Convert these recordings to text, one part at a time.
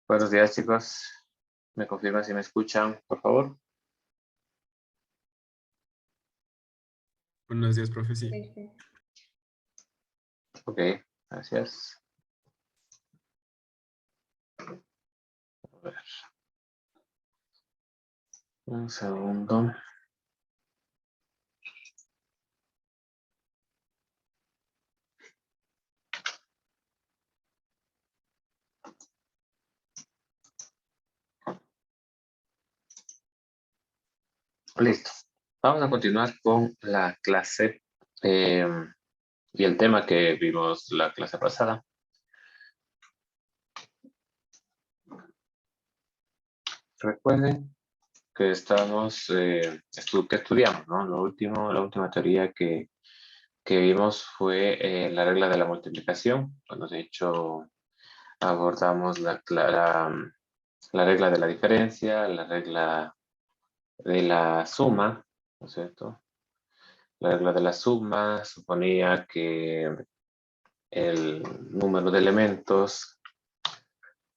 Buenos días, chicos. ¿Me confirman si me escuchan, por favor? Buenos días, profe, sí. Perfecto. Ok, gracias. A ver. Un segundo. Listo. Vamos a continuar con la clase y el tema que vimos la clase pasada. Recuerden que estamos, que estudiamos, ¿no? La última teoría que vimos fue la regla de la multiplicación. Bueno, de hecho, abordamos la regla de la diferencia, la regla de la suma, ¿no es cierto? La regla de la suma suponía que el número de elementos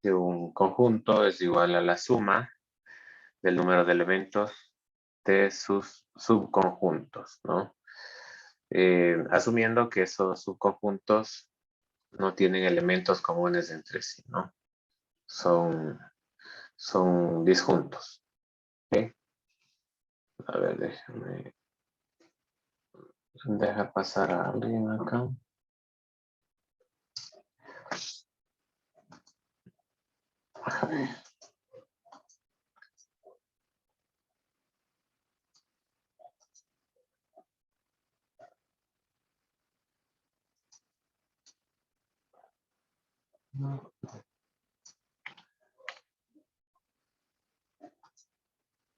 de un conjunto es igual a la suma del número de elementos de sus subconjuntos, ¿no? Asumiendo que esos subconjuntos no tienen elementos comunes entre sí, ¿no? Son disjuntos. ¿Ok? A ver, deja pasar a alguien acá. A ver.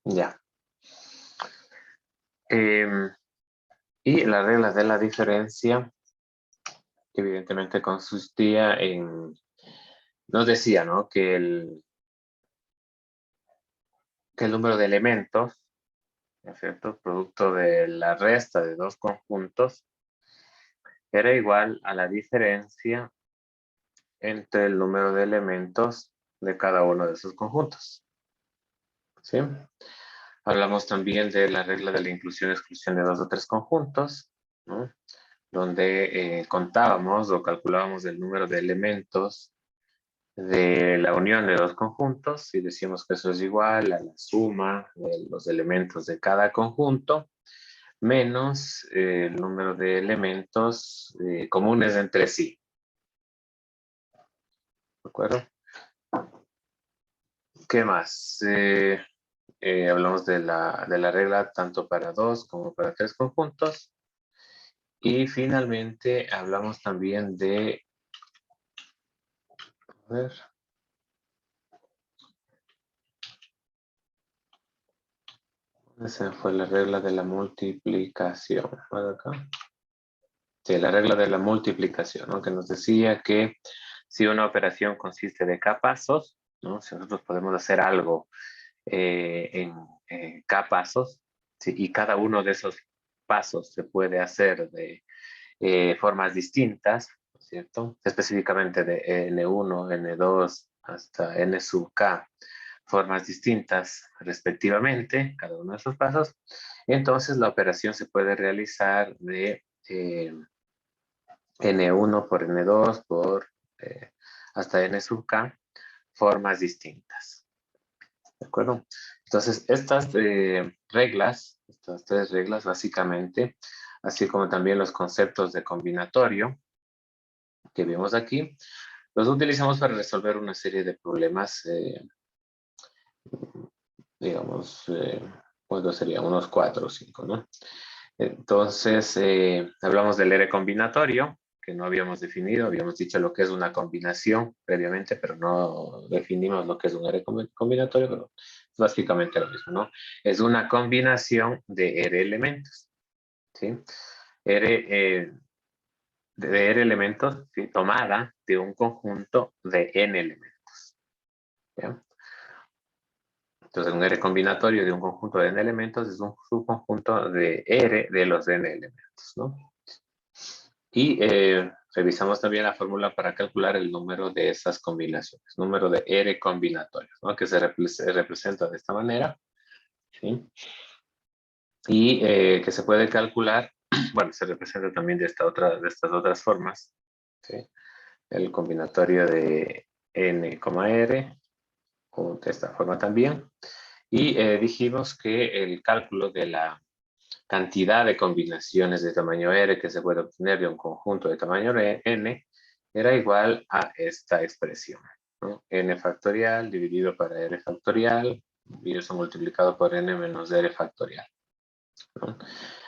Ya. Y la regla de la diferencia, que evidentemente consistía en, nos decía, ¿no? Que el número de elementos, ¿no es cierto? Producto de la resta de dos conjuntos, era igual a la diferencia entre el número de elementos de cada uno de esos conjuntos. ¿Sí? Hablamos también de la regla de la inclusión y exclusión de dos o tres conjuntos, ¿no? Donde contábamos o calculábamos el número de elementos de la unión de dos conjuntos y decíamos que eso es igual a la suma de los elementos de cada conjunto menos el número de elementos comunes entre sí. ¿De acuerdo? ¿Qué más? Hablamos de la regla tanto para dos como para tres conjuntos. Y finalmente hablamos también de... A ver. Esa fue la regla de la multiplicación. ¿Vale acá? Sí, la regla de la multiplicación, ¿no? Que nos decía que si una operación consiste de k pasos, ¿no? Si nosotros podemos hacer algo en k pasos, ¿sí? Y cada uno de esos pasos se puede hacer de formas distintas, ¿no es cierto? Específicamente de n1, n2 hasta n sub k, formas distintas respectivamente, cada uno de esos pasos. Entonces la operación se puede realizar de n1 por n2 por hasta n sub k, formas distintas. ¿De acuerdo? Entonces, estas reglas, estas tres reglas básicamente, así como también los conceptos de combinatorio que vemos aquí, los utilizamos para resolver una serie de problemas, digamos, ¿cuántos serían? Unos 4 o 5, ¿no? Entonces, hablamos del R combinatorio, que no habíamos definido, habíamos dicho lo que es una combinación previamente, pero no definimos lo que es un R combinatorio, pero es básicamente lo mismo, ¿no? Es una combinación de R elementos, ¿sí? De R elementos, ¿sí? Tomada de un conjunto de N elementos, ¿ya? Entonces, un R combinatorio de un conjunto de N elementos es un subconjunto de R de los N elementos, ¿no? Y revisamos también la fórmula para calcular el número de esas combinaciones, número de R combinatorios, ¿no? Que se representa de esta manera, ¿sí? Y que se puede calcular, bueno, se representa también de estas otras formas, ¿sí? El combinatorio de N, R, o de esta forma también. Y dijimos que el cálculo de la cantidad de combinaciones de tamaño R que se puede obtener de un conjunto de tamaño N era igual a esta expresión, ¿no? N factorial dividido para R factorial y eso multiplicado por N menos R factorial, ¿no?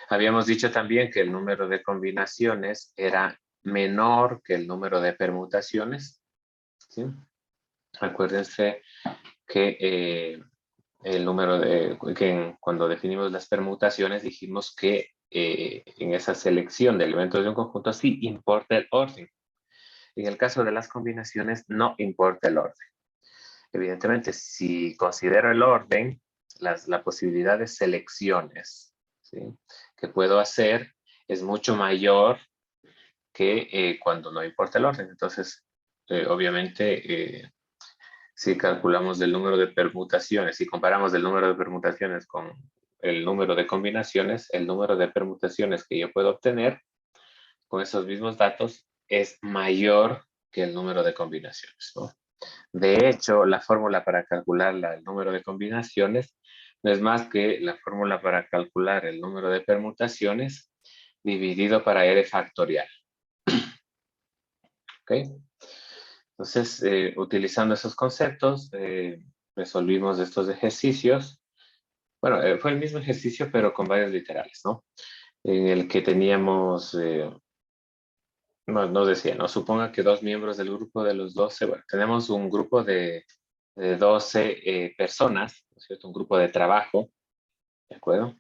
Habíamos dicho también que el número de combinaciones era menor que el número de permutaciones, ¿sí? Acuérdense que el número de, cuando definimos las permutaciones dijimos que en esa selección de elementos de un conjunto sí importa el orden. En el caso de las combinaciones no importa el orden. Evidentemente, si considero el orden, la posibilidad de selecciones, ¿sí?, que puedo hacer es mucho mayor que cuando no importa el orden. Entonces, obviamente, si calculamos el número de permutaciones, si comparamos el número de permutaciones con el número de combinaciones, el número de permutaciones que yo puedo obtener con esos mismos datos es mayor que el número de combinaciones, ¿no? De hecho, la fórmula para calcular el número de combinaciones no es más que la fórmula para calcular el número de permutaciones dividido para R factorial. ¿Ok? Entonces, utilizando esos conceptos, resolvimos estos ejercicios. Bueno, fue el mismo ejercicio, pero con varios literales, ¿no? En el que teníamos, nos decía, ¿no? Suponga que dos miembros del grupo de los 12, bueno, tenemos un grupo de 12 personas, ¿no es cierto? Un grupo de trabajo, ¿de acuerdo?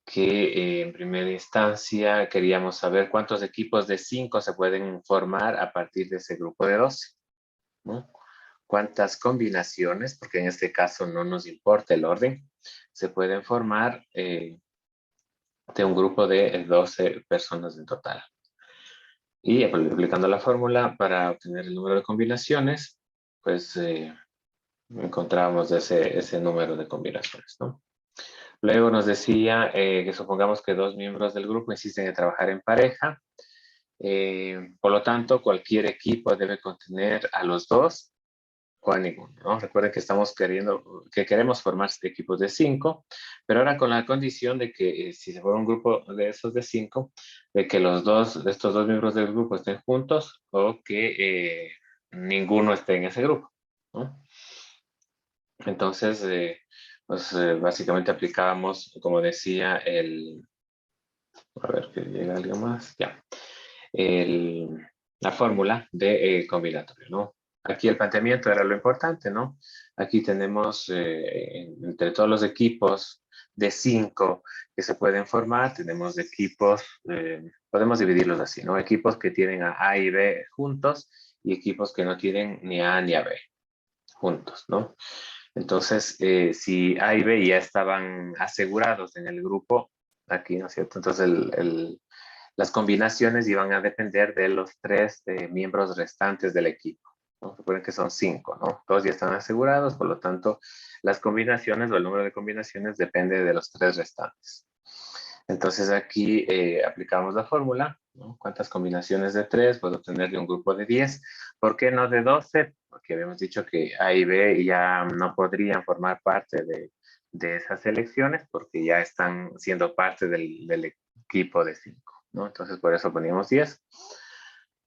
Que en primera instancia queríamos saber cuántos equipos de 5 se pueden formar a partir de ese grupo de 12, ¿no? Cuántas combinaciones, porque en este caso no nos importa el orden, se pueden formar de un grupo de 12 personas en total. Y aplicando la fórmula para obtener el número de combinaciones, pues encontramos ese número de combinaciones, ¿no? Luego nos decía que supongamos que dos miembros del grupo insisten en trabajar en pareja. Por lo tanto, cualquier equipo debe contener a los dos o a ninguno, ¿no? Recuerden que queremos formar equipos de 5, pero ahora con la condición de que si se fuera un grupo de esos de 5, de que estos dos miembros del grupo estén juntos o que ninguno esté en ese grupo, ¿no? Entonces, pues básicamente aplicábamos, como decía, a ver que llega alguien más, ya, la fórmula de combinatorio, ¿no? Aquí el planteamiento era lo importante, ¿no? Aquí tenemos entre todos los equipos de 5 que se pueden formar, tenemos equipos, podemos dividirlos así, ¿no? Equipos que tienen a A y B juntos y equipos que no tienen ni a A ni a B juntos, ¿no? Entonces, si A y B ya estaban asegurados en el grupo, aquí, ¿no es cierto? Entonces, las combinaciones iban a depender de los tres miembros restantes del equipo, ¿no? Recuerden que son 5, ¿no? Todos ya están asegurados, por lo tanto, las combinaciones o el número de combinaciones depende de los tres restantes. Entonces aquí aplicamos la fórmula, ¿no? ¿Cuántas combinaciones de 3 puedo obtener de un grupo de 10? ¿Por qué no de 12? Porque habíamos dicho que A y B ya no podrían formar parte de esas selecciones porque ya están siendo parte del equipo de 5, ¿no? Entonces por eso poníamos 10.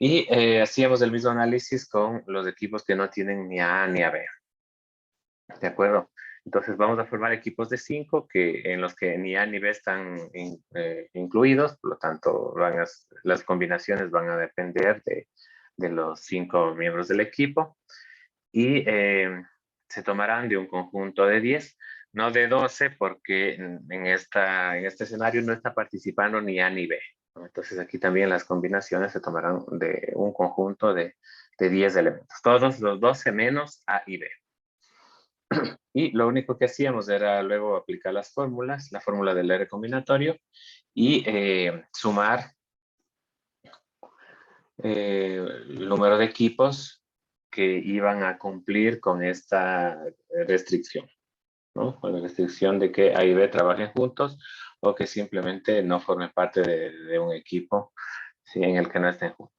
Y hacíamos el mismo análisis con los equipos que no tienen ni A ni a B. ¿De acuerdo? Entonces vamos a formar equipos de 5 en los que ni A ni B están incluidos, por lo tanto las combinaciones van a depender de los 5 miembros del equipo y se tomarán de un conjunto de 10, no de 12 porque en este escenario no está participando ni A ni B, ¿no? Entonces aquí también las combinaciones se tomarán de un conjunto de 10 elementos, todos los 12 menos A y B. Y lo único que hacíamos era luego aplicar las fórmulas, la fórmula del R combinatorio y sumar el número de equipos que iban a cumplir con esta restricción, ¿no? Con la restricción de que A y B trabajen juntos o que simplemente no formen parte de un equipo, ¿sí? En el que no estén juntos.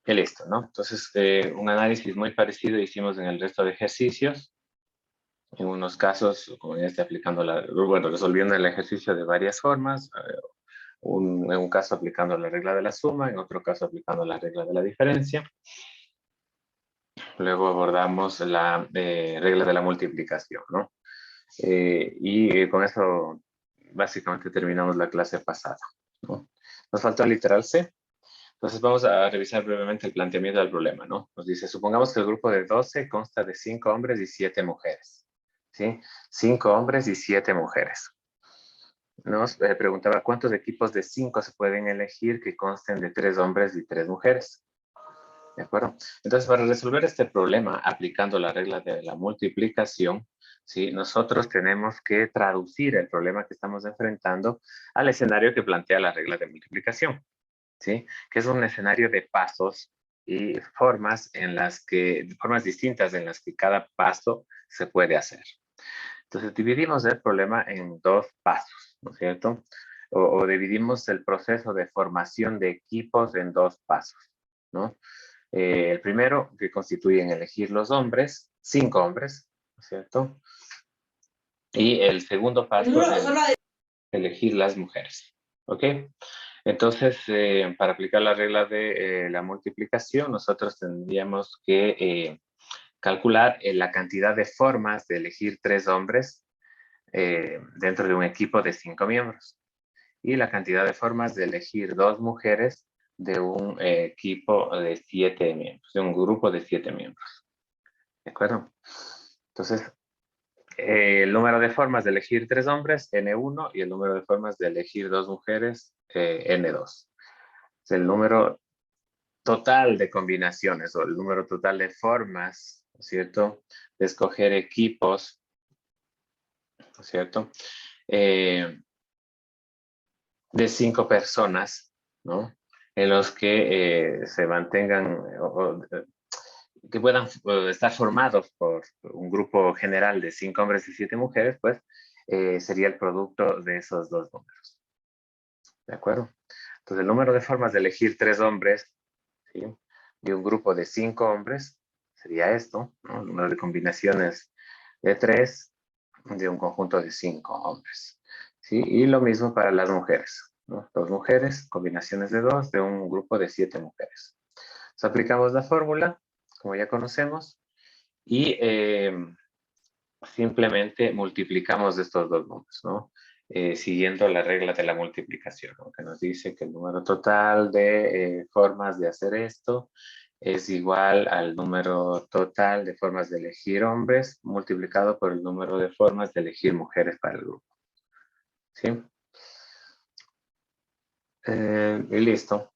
Y listo, ¿no? Entonces, un análisis muy parecido hicimos en el resto de ejercicios. En unos casos, como en este, resolviendo el ejercicio de varias formas. En un caso aplicando la regla de la suma, en otro caso aplicando la regla de la diferencia. Luego abordamos la regla de la multiplicación, ¿no? Con eso básicamente terminamos la clase pasada, ¿no? Nos faltó el literal C. Entonces vamos a revisar brevemente el planteamiento del problema, ¿no? Nos dice, supongamos que el grupo de 12 consta de 5 hombres y 7 mujeres, ¿sí? 5 hombres y 7 mujeres. Nos preguntaba cuántos equipos de 5 se pueden elegir que consten de 3 hombres y 3 mujeres. ¿De acuerdo? Entonces, para resolver este problema, aplicando la regla de la multiplicación, ¿sí? Nosotros tenemos que traducir el problema que estamos enfrentando al escenario que plantea la regla de multiplicación, ¿sí? Que es un escenario de pasos y formas formas distintas en las que cada paso se puede hacer. Entonces, dividimos el problema en dos pasos, ¿no es cierto? O dividimos el proceso de formación de equipos en dos pasos, ¿no? El primero, que constituye en elegir los hombres, 5 hombres, ¿no es cierto? Y el segundo paso es elegir las mujeres, ¿ok? Entonces, para aplicar la regla de la multiplicación, nosotros tendríamos que calcular la cantidad de formas de elegir 3 hombres dentro de un equipo de 5 miembros y la cantidad de formas de elegir 2 mujeres de un equipo de 7 miembros, de un grupo de 7 miembros. ¿De acuerdo? Entonces, el número de formas de elegir 3 hombres, N1, y el número de formas de elegir 2 mujeres, N2. Es el número total de combinaciones o el número total de formas, ¿no es cierto?, de escoger equipos, ¿no es cierto?, de 5 personas, ¿no?, en los que se mantengan que puedan estar formados por un grupo general de 5 hombres y 7 mujeres, pues sería el producto de esos dos números. ¿De acuerdo? Entonces, el número de formas de elegir 3 hombres, ¿sí?, de un grupo de 5 hombres sería esto, ¿no?, el número de combinaciones de 3 de un conjunto de 5 hombres. ¿Sí? Y lo mismo para las mujeres, ¿no? 2 mujeres, combinaciones de 2 de un grupo de 7 mujeres. Entonces, aplicamos la fórmula, como ya conocemos, y simplemente multiplicamos estos dos números, ¿no? Siguiendo la regla de la multiplicación, ¿no?, que nos dice que el número total de formas de hacer esto es igual al número total de formas de elegir hombres multiplicado por el número de formas de elegir mujeres para el grupo. ¿Sí? Y listo.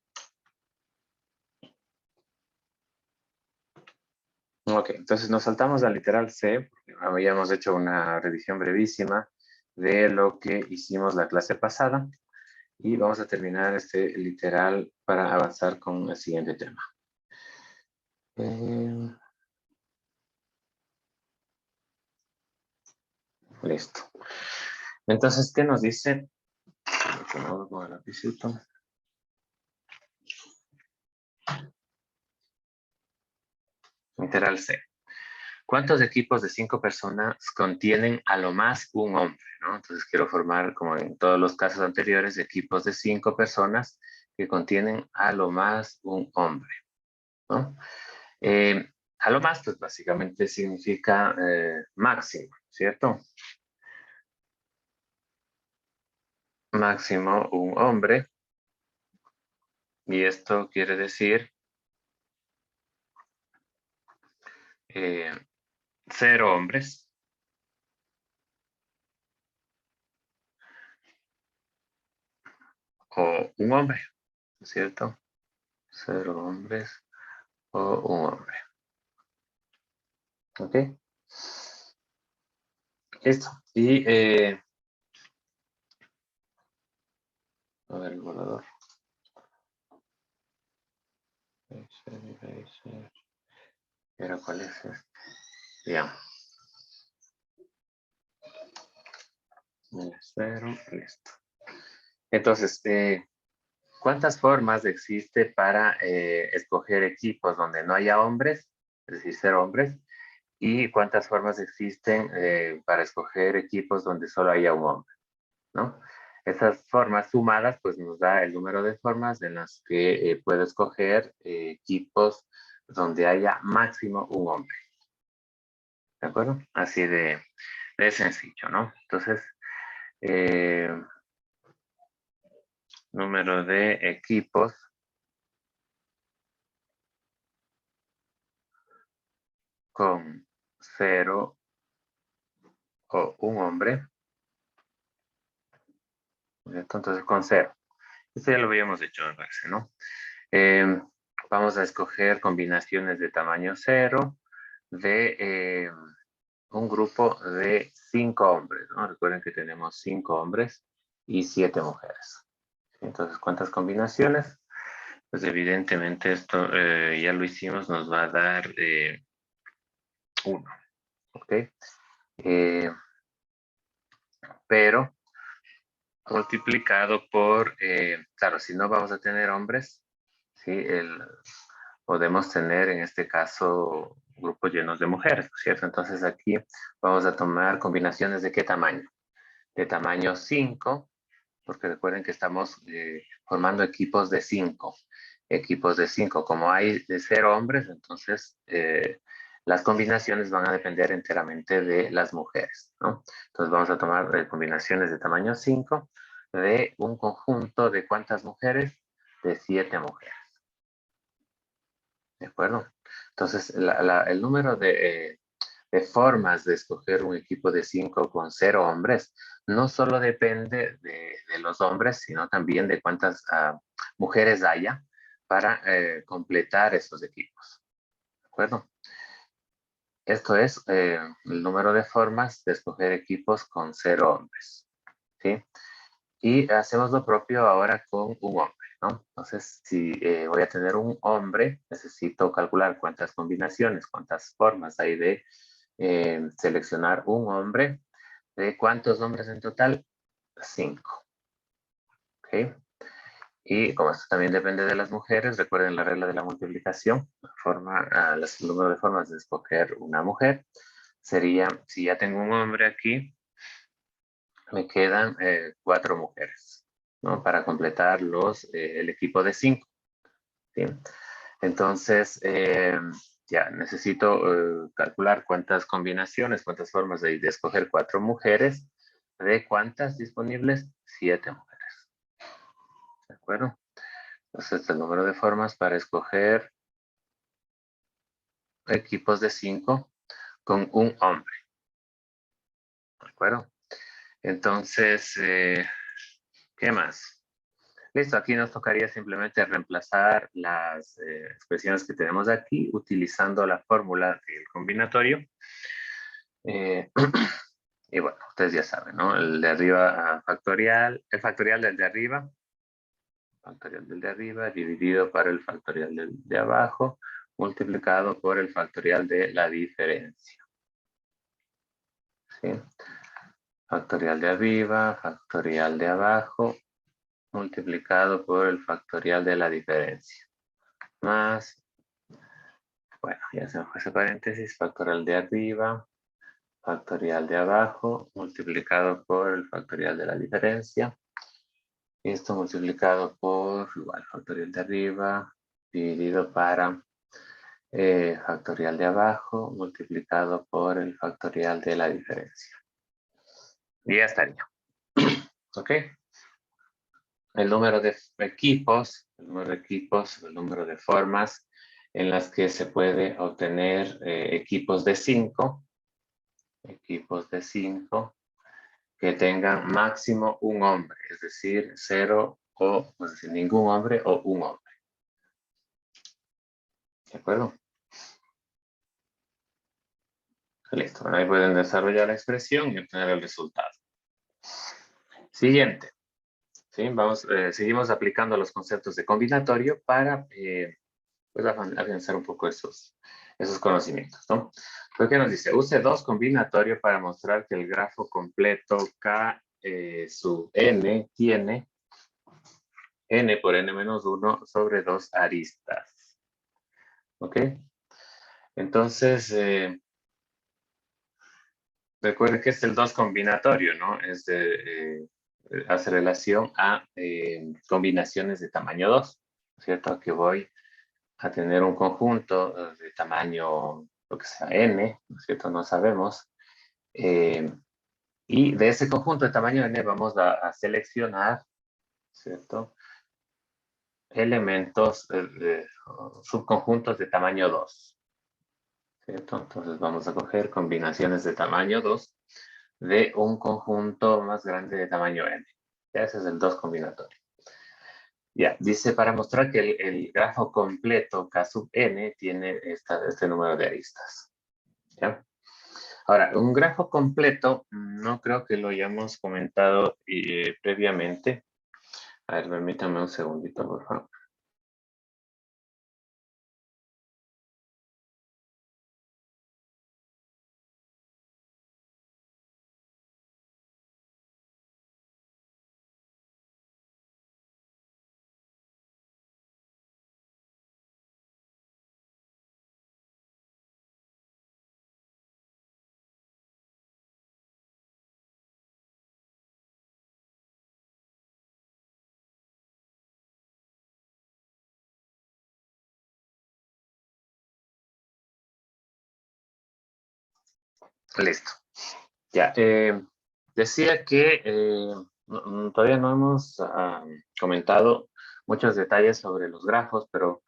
Ok, entonces nos saltamos al literal C, porque habíamos hecho una revisión brevísima de lo que hicimos la clase pasada y vamos a terminar este literal para avanzar con el siguiente tema. Listo. Entonces, ¿qué nos dice? Con el lapicito. Literal C. ¿Cuántos equipos de 5 personas contienen a lo más un hombre, ¿no? Entonces quiero formar, como en todos los casos anteriores, equipos de 5 personas que contienen a lo más un hombre, ¿no? A lo más, pues básicamente significa máximo, ¿cierto? Máximo un hombre. Y esto quiere decir 0 hombres o un hombre, ¿cierto? 0 hombres o un hombre. ¿Ok? Listo. Y, a ver, el borrador. Pero ¿cuál es este? Bien. Cero, listo. Entonces, ¿cuántas formas existe para escoger equipos donde no haya hombres, es decir, ser hombres? ¿Y cuántas formas existen para escoger equipos donde solo haya un hombre? ¿No? Esas formas sumadas, pues nos da el número de formas en las que puedo escoger equipos donde haya máximo un hombre. ¿De acuerdo? Así de sencillo, ¿no? Entonces, eh, número de equipos con 0 o un hombre. Entonces, con 0. Esto ya lo habíamos hecho, me parece, ¿no? Vamos a escoger combinaciones de tamaño 0 de un grupo de 5 hombres, ¿no? Recuerden que tenemos 5 hombres y 7 mujeres. Entonces, ¿cuántas combinaciones? Pues evidentemente esto ya lo hicimos, nos va a dar 1, ¿ok? Pero multiplicado por, claro, si no vamos a tener hombres, ¿sí? Podemos tener en este caso grupos llenos de mujeres, ¿cierto? Entonces aquí vamos a tomar combinaciones de qué tamaño. De tamaño 5, porque recuerden que estamos formando equipos de 5. Equipos de 5. Como hay de 0 hombres, entonces las combinaciones van a depender enteramente de las mujeres, ¿no? Entonces vamos a tomar combinaciones de tamaño 5 de un conjunto de ¿cuántas mujeres? De 7 mujeres. ¿De acuerdo? Entonces, el número de formas de escoger un equipo de 5 con 0 hombres no solo depende de los hombres, sino también de cuántas mujeres haya para completar esos equipos. ¿De acuerdo? Esto es el número de formas de escoger equipos con 0 hombres. ¿Sí? Y hacemos lo propio ahora con un hombre, ¿no? Entonces, si voy a tener un hombre, necesito calcular cuántas combinaciones, cuántas formas hay de seleccionar un hombre. ¿De cuántos hombres en total? 5. ¿Ok? Y como esto también depende de las mujeres, recuerden la regla de la multiplicación, el número de formas de escoger una mujer sería, si ya tengo un hombre aquí, me quedan 4 mujeres, ¿no? Para completar el equipo de 5. ¿Sí? Entonces, ya necesito calcular cuántas combinaciones, cuántas formas de escoger 4 mujeres, de cuántas disponibles, 7 mujeres. ¿De acuerdo? Entonces, el número de formas para escoger equipos de 5 con un hombre. ¿De acuerdo? Entonces, ¿qué más? Listo, aquí nos tocaría simplemente reemplazar las expresiones que tenemos aquí utilizando la fórmula del combinatorio. Y bueno, ustedes ya saben, ¿no? El de arriba factorial, el factorial del de arriba, factorial del de arriba dividido por el factorial del de abajo, multiplicado por el factorial de la diferencia. ¿Sí? Factorial de arriba, factorial de abajo, multiplicado por el factorial de la diferencia. Más, bueno, ya se me fue ese paréntesis, factorial de arriba, factorial de abajo, multiplicado por el factorial de la diferencia. Esto multiplicado por igual factorial de arriba, dividido para factorial de abajo, multiplicado por el factorial de la diferencia. Y ya estaría. ¿Ok? El número de equipos, el número de formas en las que se puede obtener equipos de 5 que tengan máximo un hombre, es decir, 0 o pues, decir, ningún hombre o un hombre. ¿De acuerdo? Listo, ahí pueden desarrollar la expresión y obtener el resultado. Siguiente. ¿Sí? Seguimos aplicando los conceptos de combinatorio para pues afianzar un poco esos conocimientos, ¿no? Entonces, ¿qué nos dice? Use 2 combinatorio para mostrar que el grafo completo K sub n tiene n por n-1 sobre 2 aristas. ¿Ok? Entonces, recuerde que es el 2 combinatorio, ¿no? Hace relación a combinaciones de tamaño 2, ¿cierto? Que voy a tener un conjunto de tamaño, lo que sea, n, ¿no es cierto? No sabemos. Y de ese conjunto de tamaño n vamos a seleccionar, ¿cierto? Elementos, subconjuntos de tamaño 2, ¿cierto? Entonces vamos a coger combinaciones de tamaño 2 de un conjunto más grande de tamaño n. Ya ese es el 2 combinatorio. Ya, dice para mostrar que el grafo completo K sub n tiene este número de aristas. ¿Ya? Ahora, un grafo completo, no creo que lo hayamos comentado previamente. A ver, permítame un segundito, por favor. Listo. Ya, decía que todavía no hemos comentado muchos detalles sobre los grafos, pero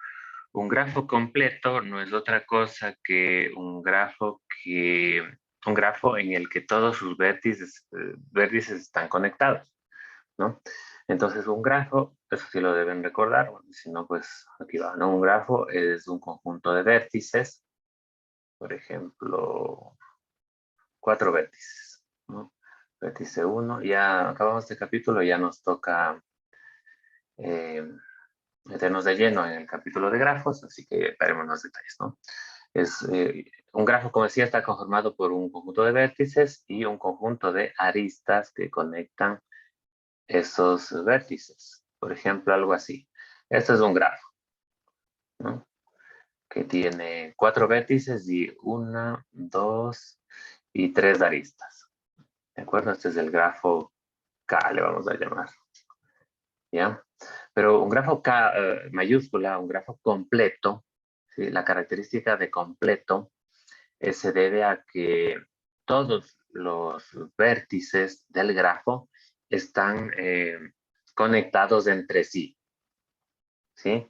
un grafo completo no es otra cosa que un grafo en el que todos sus vértices están conectados, ¿no? Entonces, un grafo, eso sí lo deben recordar, bueno, si no, pues aquí va, ¿no? Un grafo es un conjunto de vértices, por ejemplo, 4 vértices, ¿no? Vértice 1, ya acabamos este capítulo, ya nos toca eh, meternos de lleno en el capítulo de grafos, así que veremos los detalles, ¿no? Un grafo, como decía, está conformado por un conjunto de vértices y un conjunto de aristas que conectan esos vértices. Por ejemplo, algo así. Este es un grafo, ¿no? Que tiene 4 vértices y 1, 2 y 3 aristas. ¿De acuerdo? Este es el grafo K, le vamos a llamar. ¿Ya? Pero un grafo K mayúscula, un grafo completo, ¿sí? La característica de completo se debe a que todos los vértices del grafo están conectados entre sí, ¿sí?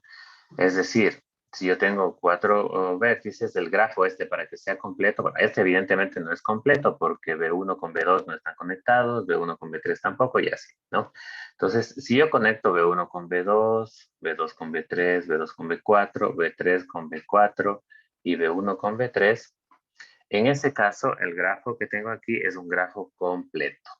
Es decir, si yo tengo 4 vértices del grafo este para que sea completo, bueno, este evidentemente no es completo porque B1 con B2 no están conectados, B1 con B3 tampoco y así, ¿no? Entonces, si yo conecto B1 con B2, B2 con B3, B2 con B4, B3 con B4 y B1 con B3, en ese caso, el grafo que tengo aquí es un grafo completo.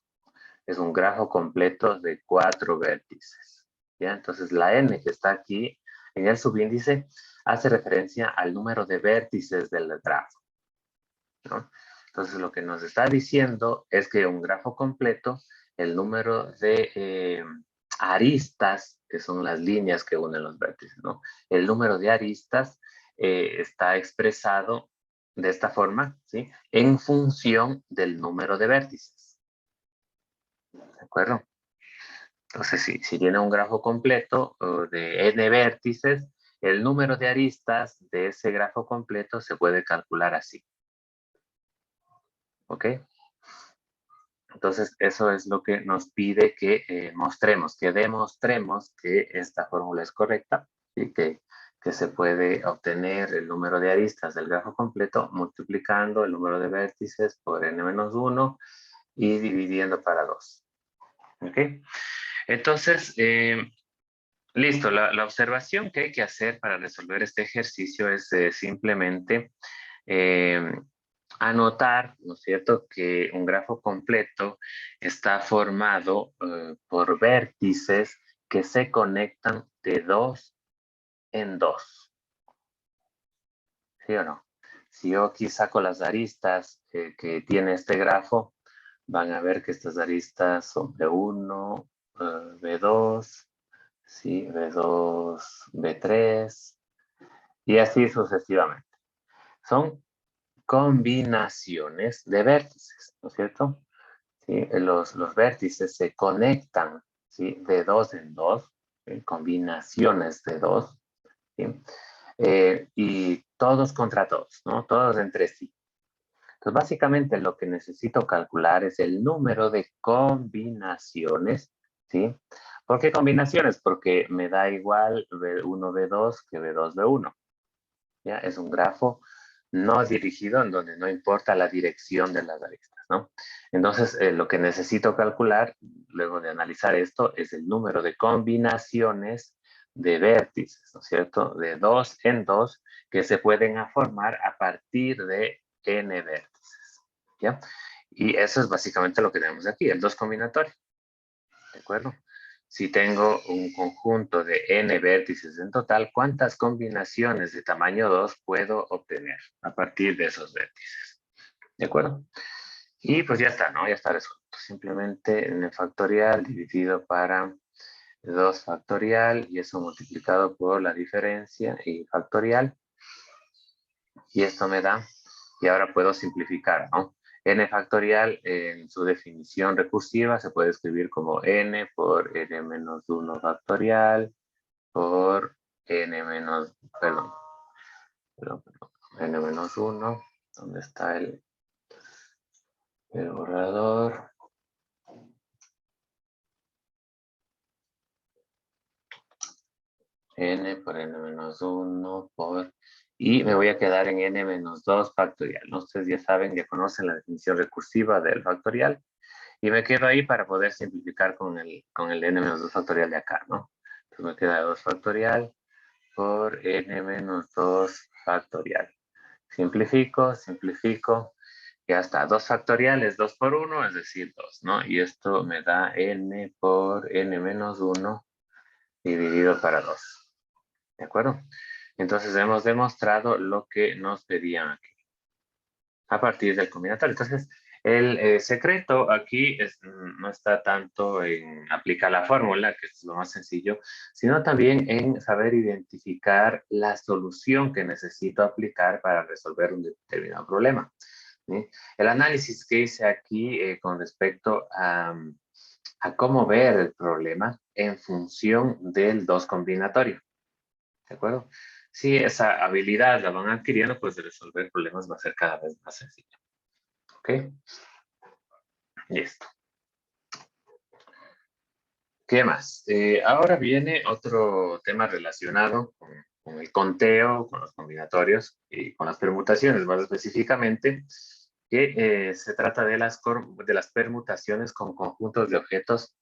Es un grafo completo de 4 vértices. ¿Ya? Entonces, la n que está aquí en el subíndice hace referencia al número de vértices del grafo, ¿no? Entonces, lo que nos está diciendo es que un grafo completo, el número de aristas, que son las líneas que unen los vértices, ¿no? El número de aristas está expresado de esta forma, ¿sí? En función del número de vértices, ¿de acuerdo? Entonces, si tiene un grafo completo de n vértices, el número de aristas de ese grafo completo se puede calcular así. ¿Ok? Entonces, eso es lo que nos pide que mostremos, que demostremos que esta fórmula es correcta y que se puede obtener el número de aristas del grafo completo multiplicando el número de vértices por n-1 y dividiendo para 2. ¿Ok? Entonces, listo, la observación que hay que hacer para resolver este ejercicio es simplemente eh, anotar, ¿no es cierto?, que un grafo completo está formado por vértices que se conectan de 2 en 2. ¿Sí o no? Si yo aquí saco las aristas que tiene este grafo, van a ver que estas aristas son B1, B2, ¿sí? B2, B3, y así sucesivamente. Son combinaciones de vértices, ¿no es cierto? ¿Sí? Los vértices se conectan, ¿sí? De dos en dos, combinaciones de dos, ¿sí? Y todos contra todos, ¿no? Todos entre sí. Entonces, básicamente lo que necesito calcular es el número de combinaciones, ¿sí? ¿Por qué combinaciones? Porque me da igual B1, B2 que B2, B1. ¿Ya? Es un grafo no dirigido en donde no importa la dirección de las aristas, ¿no? Entonces, lo que necesito calcular, luego de analizar esto, es el número de combinaciones de vértices, ¿no es cierto? De dos en dos, que se pueden formar a partir de n vértices, ¿ya? Y eso es básicamente lo que tenemos aquí, el 2 combinatorio, ¿de acuerdo? Si tengo un conjunto de n vértices en total, ¿cuántas combinaciones de tamaño 2 puedo obtener a partir de esos vértices? ¿De acuerdo? Y pues ya está, ¿no? Ya está resuelto. Simplemente n factorial dividido para 2 factorial y eso multiplicado por la diferencia y factorial. Y esto me da, y ahora puedo simplificar, ¿no? N factorial en su definición recursiva se puede escribir como n por n menos 1 factorial por n menos, perdón, n menos 1, ¿dónde está el borrador? N por n menos 1 por, y me voy a quedar en n menos 2 factorial, ¿no? Ustedes ya saben, ya conocen la definición recursiva del factorial, y me quedo ahí para poder simplificar con el n menos 2 factorial de acá, ¿no? Entonces me queda 2 factorial por n menos 2 factorial. Simplifico, simplifico, y hasta 2 factoriales, 2 por 1, es decir, 2, ¿no? Y esto me da n por n menos 1 dividido para 2, ¿de acuerdo? Entonces hemos demostrado lo que nos pedían aquí, a partir del combinatorio. Entonces, el secreto aquí no está tanto en aplicar la fórmula, que es lo más sencillo, sino también en saber identificar la solución que necesito aplicar para resolver un determinado problema, ¿sí? El análisis que hice aquí con respecto a cómo ver el problema en función del 2 combinatorio, ¿de acuerdo? Si esa habilidad la van adquiriendo, pues resolver problemas va a ser cada vez más sencillo. ¿Ok? Listo. ¿Qué más? Ahora viene otro tema relacionado con el conteo, con los combinatorios y con las permutaciones, más específicamente, que se trata de de las permutaciones con conjuntos de objetos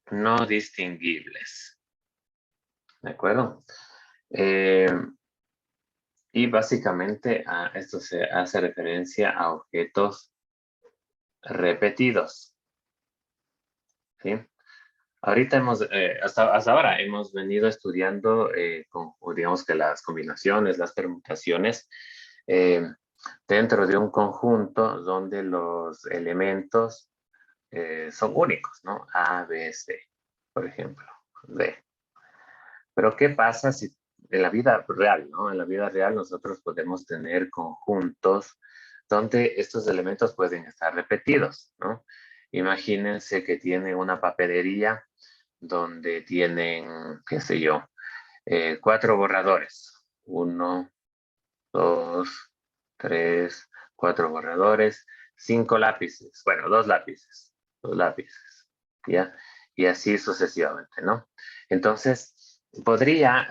no distinguibles. ¿De acuerdo? Y básicamente a esto se hace referencia a objetos repetidos. ¿Sí? Ahorita hasta ahora hemos venido estudiando, digamos que las combinaciones, las permutaciones, eh, dentro de un conjunto donde los elementos son únicos, ¿no? A, B, C, por ejemplo, D. Pero ¿qué pasa si en la vida real, ¿no? En la vida real nosotros podemos tener conjuntos donde estos elementos pueden estar repetidos, ¿no? Imagínense que tienen una papelería donde tienen, qué sé yo, 4 borradores. 1, 2, 3, 4 borradores, 5 lápices. Bueno, 2 lápices. 2 lápices. ¿Ya? Y así sucesivamente, ¿no? Entonces, podrían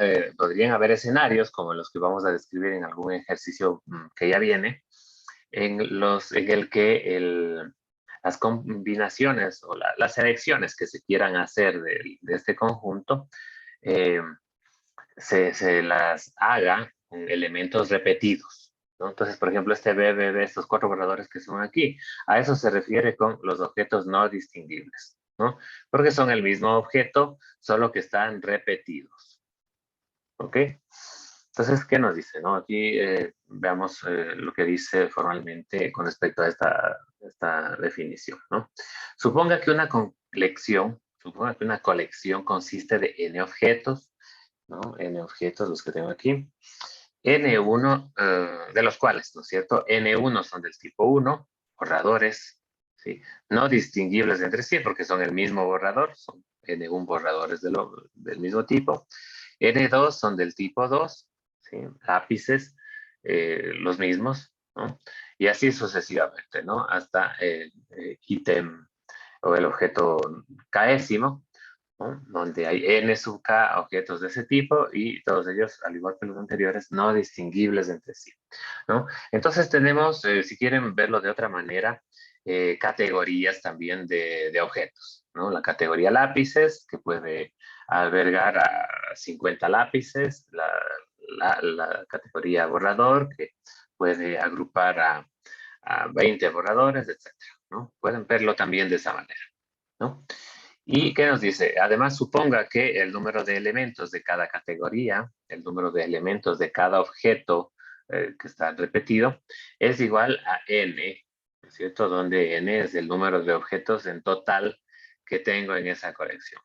haber escenarios como los que vamos a describir en algún ejercicio que ya viene, en el que las combinaciones o las selecciones que se quieran hacer de este conjunto eh, se las haga con elementos repetidos, ¿no? Entonces, por ejemplo, este BBB, estos 4 borradores que son aquí, a eso se refiere con los objetos no distinguibles, ¿no? Porque son el mismo objeto, solo que están repetidos. ¿Ok? Entonces, ¿qué nos dice? No? Aquí veamos lo que dice formalmente con respecto a esta definición, ¿no? Suponga que una colección consiste de n objetos, ¿no? N objetos, los que tengo aquí. N1, de los cuales, ¿no es cierto? N1 son del tipo 1, borradores, ¿sí? No distinguibles entre sí porque son el mismo borrador, son N1 borradores del mismo tipo. N2 son del tipo 2, ¿sí? Lápices, los mismos, ¿no? Y así sucesivamente, ¿no? Hasta el ítem o el objeto késimo, ¿no? Donde hay n sub k objetos de ese tipo y todos ellos, al igual que los anteriores, no distinguibles entre sí, ¿no? Entonces tenemos, si quieren verlo de otra manera, categorías también de objetos, ¿no? La categoría lápices, que puede albergar a 50 lápices, la categoría borrador, que puede agrupar a 20 borradores, etcétera, ¿no? Pueden verlo también de esa manera, ¿no? ¿Y qué nos dice? Además, suponga que el número de elementos de cada categoría, el número de elementos de cada objeto que está repetido, es igual a n, ¿no es cierto? Donde n es el número de objetos en total que tengo en esa colección,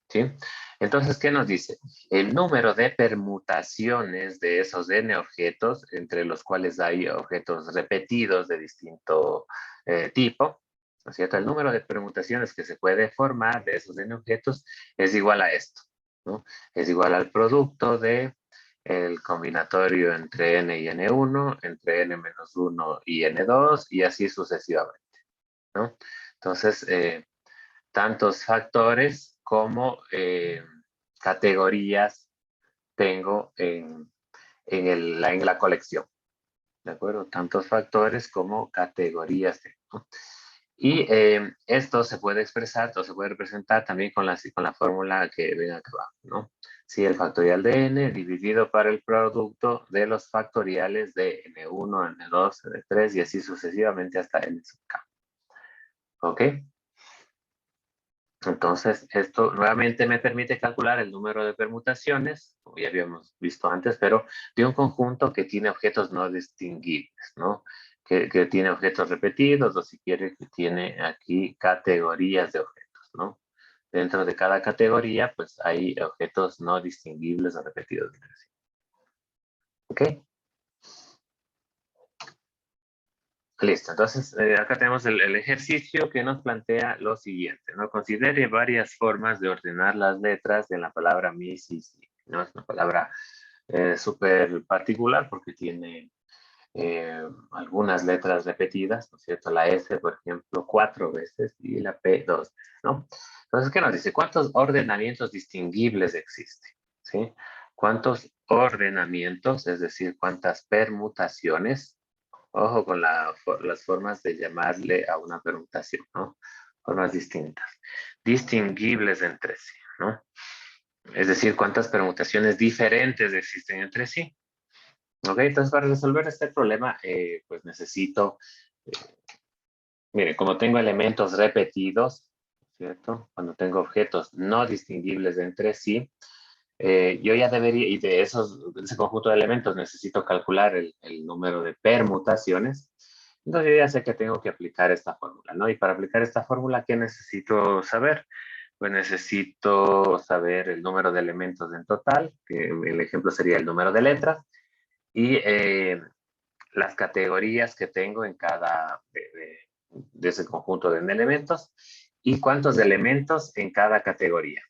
¿sí? Entonces, ¿qué nos dice? El número de permutaciones de esos n objetos, entre los cuales hay objetos repetidos de distinto tipo, ¿no es cierto? El número de permutaciones que se puede formar de esos n objetos es igual a esto, ¿no? Es igual al producto de el combinatorio entre n y n1, entre n-1 y n2, y así sucesivamente, ¿no? Entonces, tantos factores como categorías tengo en la colección, ¿de acuerdo? Tantos factores como categorías tengo, ¿no? Y esto se puede expresar o se puede representar también con la fórmula que ven acá abajo, ¿no? Si el factorial de n dividido para el producto de los factoriales de n1, n2, n3 y así sucesivamente hasta n sub k. ¿Ok? Entonces, esto nuevamente me permite calcular el número de permutaciones, como ya habíamos visto antes, pero de un conjunto que tiene objetos no distinguibles, ¿no? Que tiene objetos repetidos, o si quiere, que tiene aquí categorías de objetos, ¿no? Dentro de cada categoría, pues hay objetos no distinguibles o repetidos entre sí. ¿Ok? Listo, entonces acá tenemos el ejercicio que nos plantea lo siguiente, ¿no? Considere varias formas de ordenar las letras de la palabra Mississippi, ¿no? Es una palabra súper particular porque tiene algunas letras repetidas, ¿no es cierto? La S, por ejemplo, 4 veces y la P 2 veces, ¿no? Entonces, ¿qué nos dice? ¿Cuántos ordenamientos distinguibles existen? ¿Sí? ¿Cuántos ordenamientos, es decir, cuántas permutaciones? Ojo con las formas de llamarle a una permutación, ¿no? Formas distintas. Distinguibles entre sí, ¿no? Es decir, cuántas permutaciones diferentes existen entre sí. ¿Ok? Entonces, para resolver este problema, pues necesito, eh, mire, como tengo elementos repetidos, ¿cierto? Cuando tengo objetos no distinguibles entre sí, yo ya debería, y de ese conjunto de elementos necesito calcular el número de permutaciones. Entonces yo ya sé que tengo que aplicar esta fórmula, ¿no? Y para aplicar esta fórmula, ¿qué necesito saber? Pues necesito saber el número de elementos en total, que el ejemplo sería el número de letras, y las categorías que tengo en cada de ese conjunto de elementos, y cuántos elementos en cada categoría.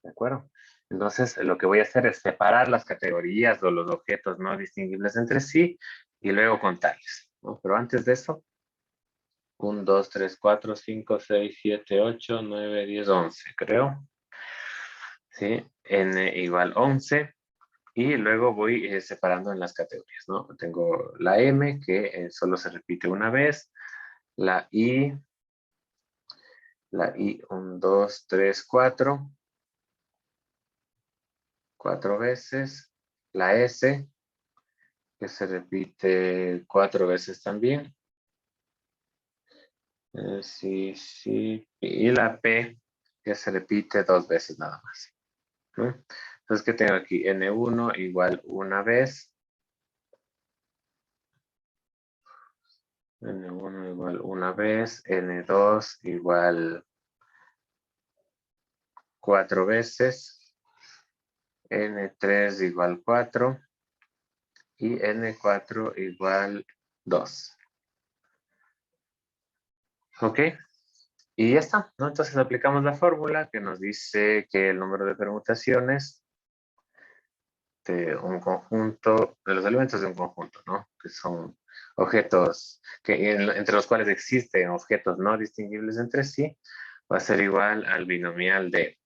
¿De acuerdo? Entonces, lo que voy a hacer es separar las categorías o los objetos no distinguibles entre sí y luego contarles, ¿no? Pero antes de eso, 1, 2, 3, 4, 5, 6, 7, 8, 9, 10, 11, creo. ¿Sí? N igual 11. Y luego voy separando en las categorías, ¿no? Tengo la M, que solo se repite una vez. La I, 1, 2, 3, 4. 4 veces. La S, que se repite 4 veces también. Sí, sí. Y la P, que se repite 2 veces nada más, ¿no? Entonces, ¿qué tengo aquí? N1 igual una vez. N1 igual una vez. N2 igual 4 veces. N3 igual 4. Y N4 igual 2. ¿Ok? Y ya está, ¿no? Entonces aplicamos la fórmula que nos dice que el número de permutaciones de un conjunto, de los elementos de un conjunto, ¿no? Que son objetos entre los cuales existen objetos no distinguibles entre sí, va a ser igual al binomial de,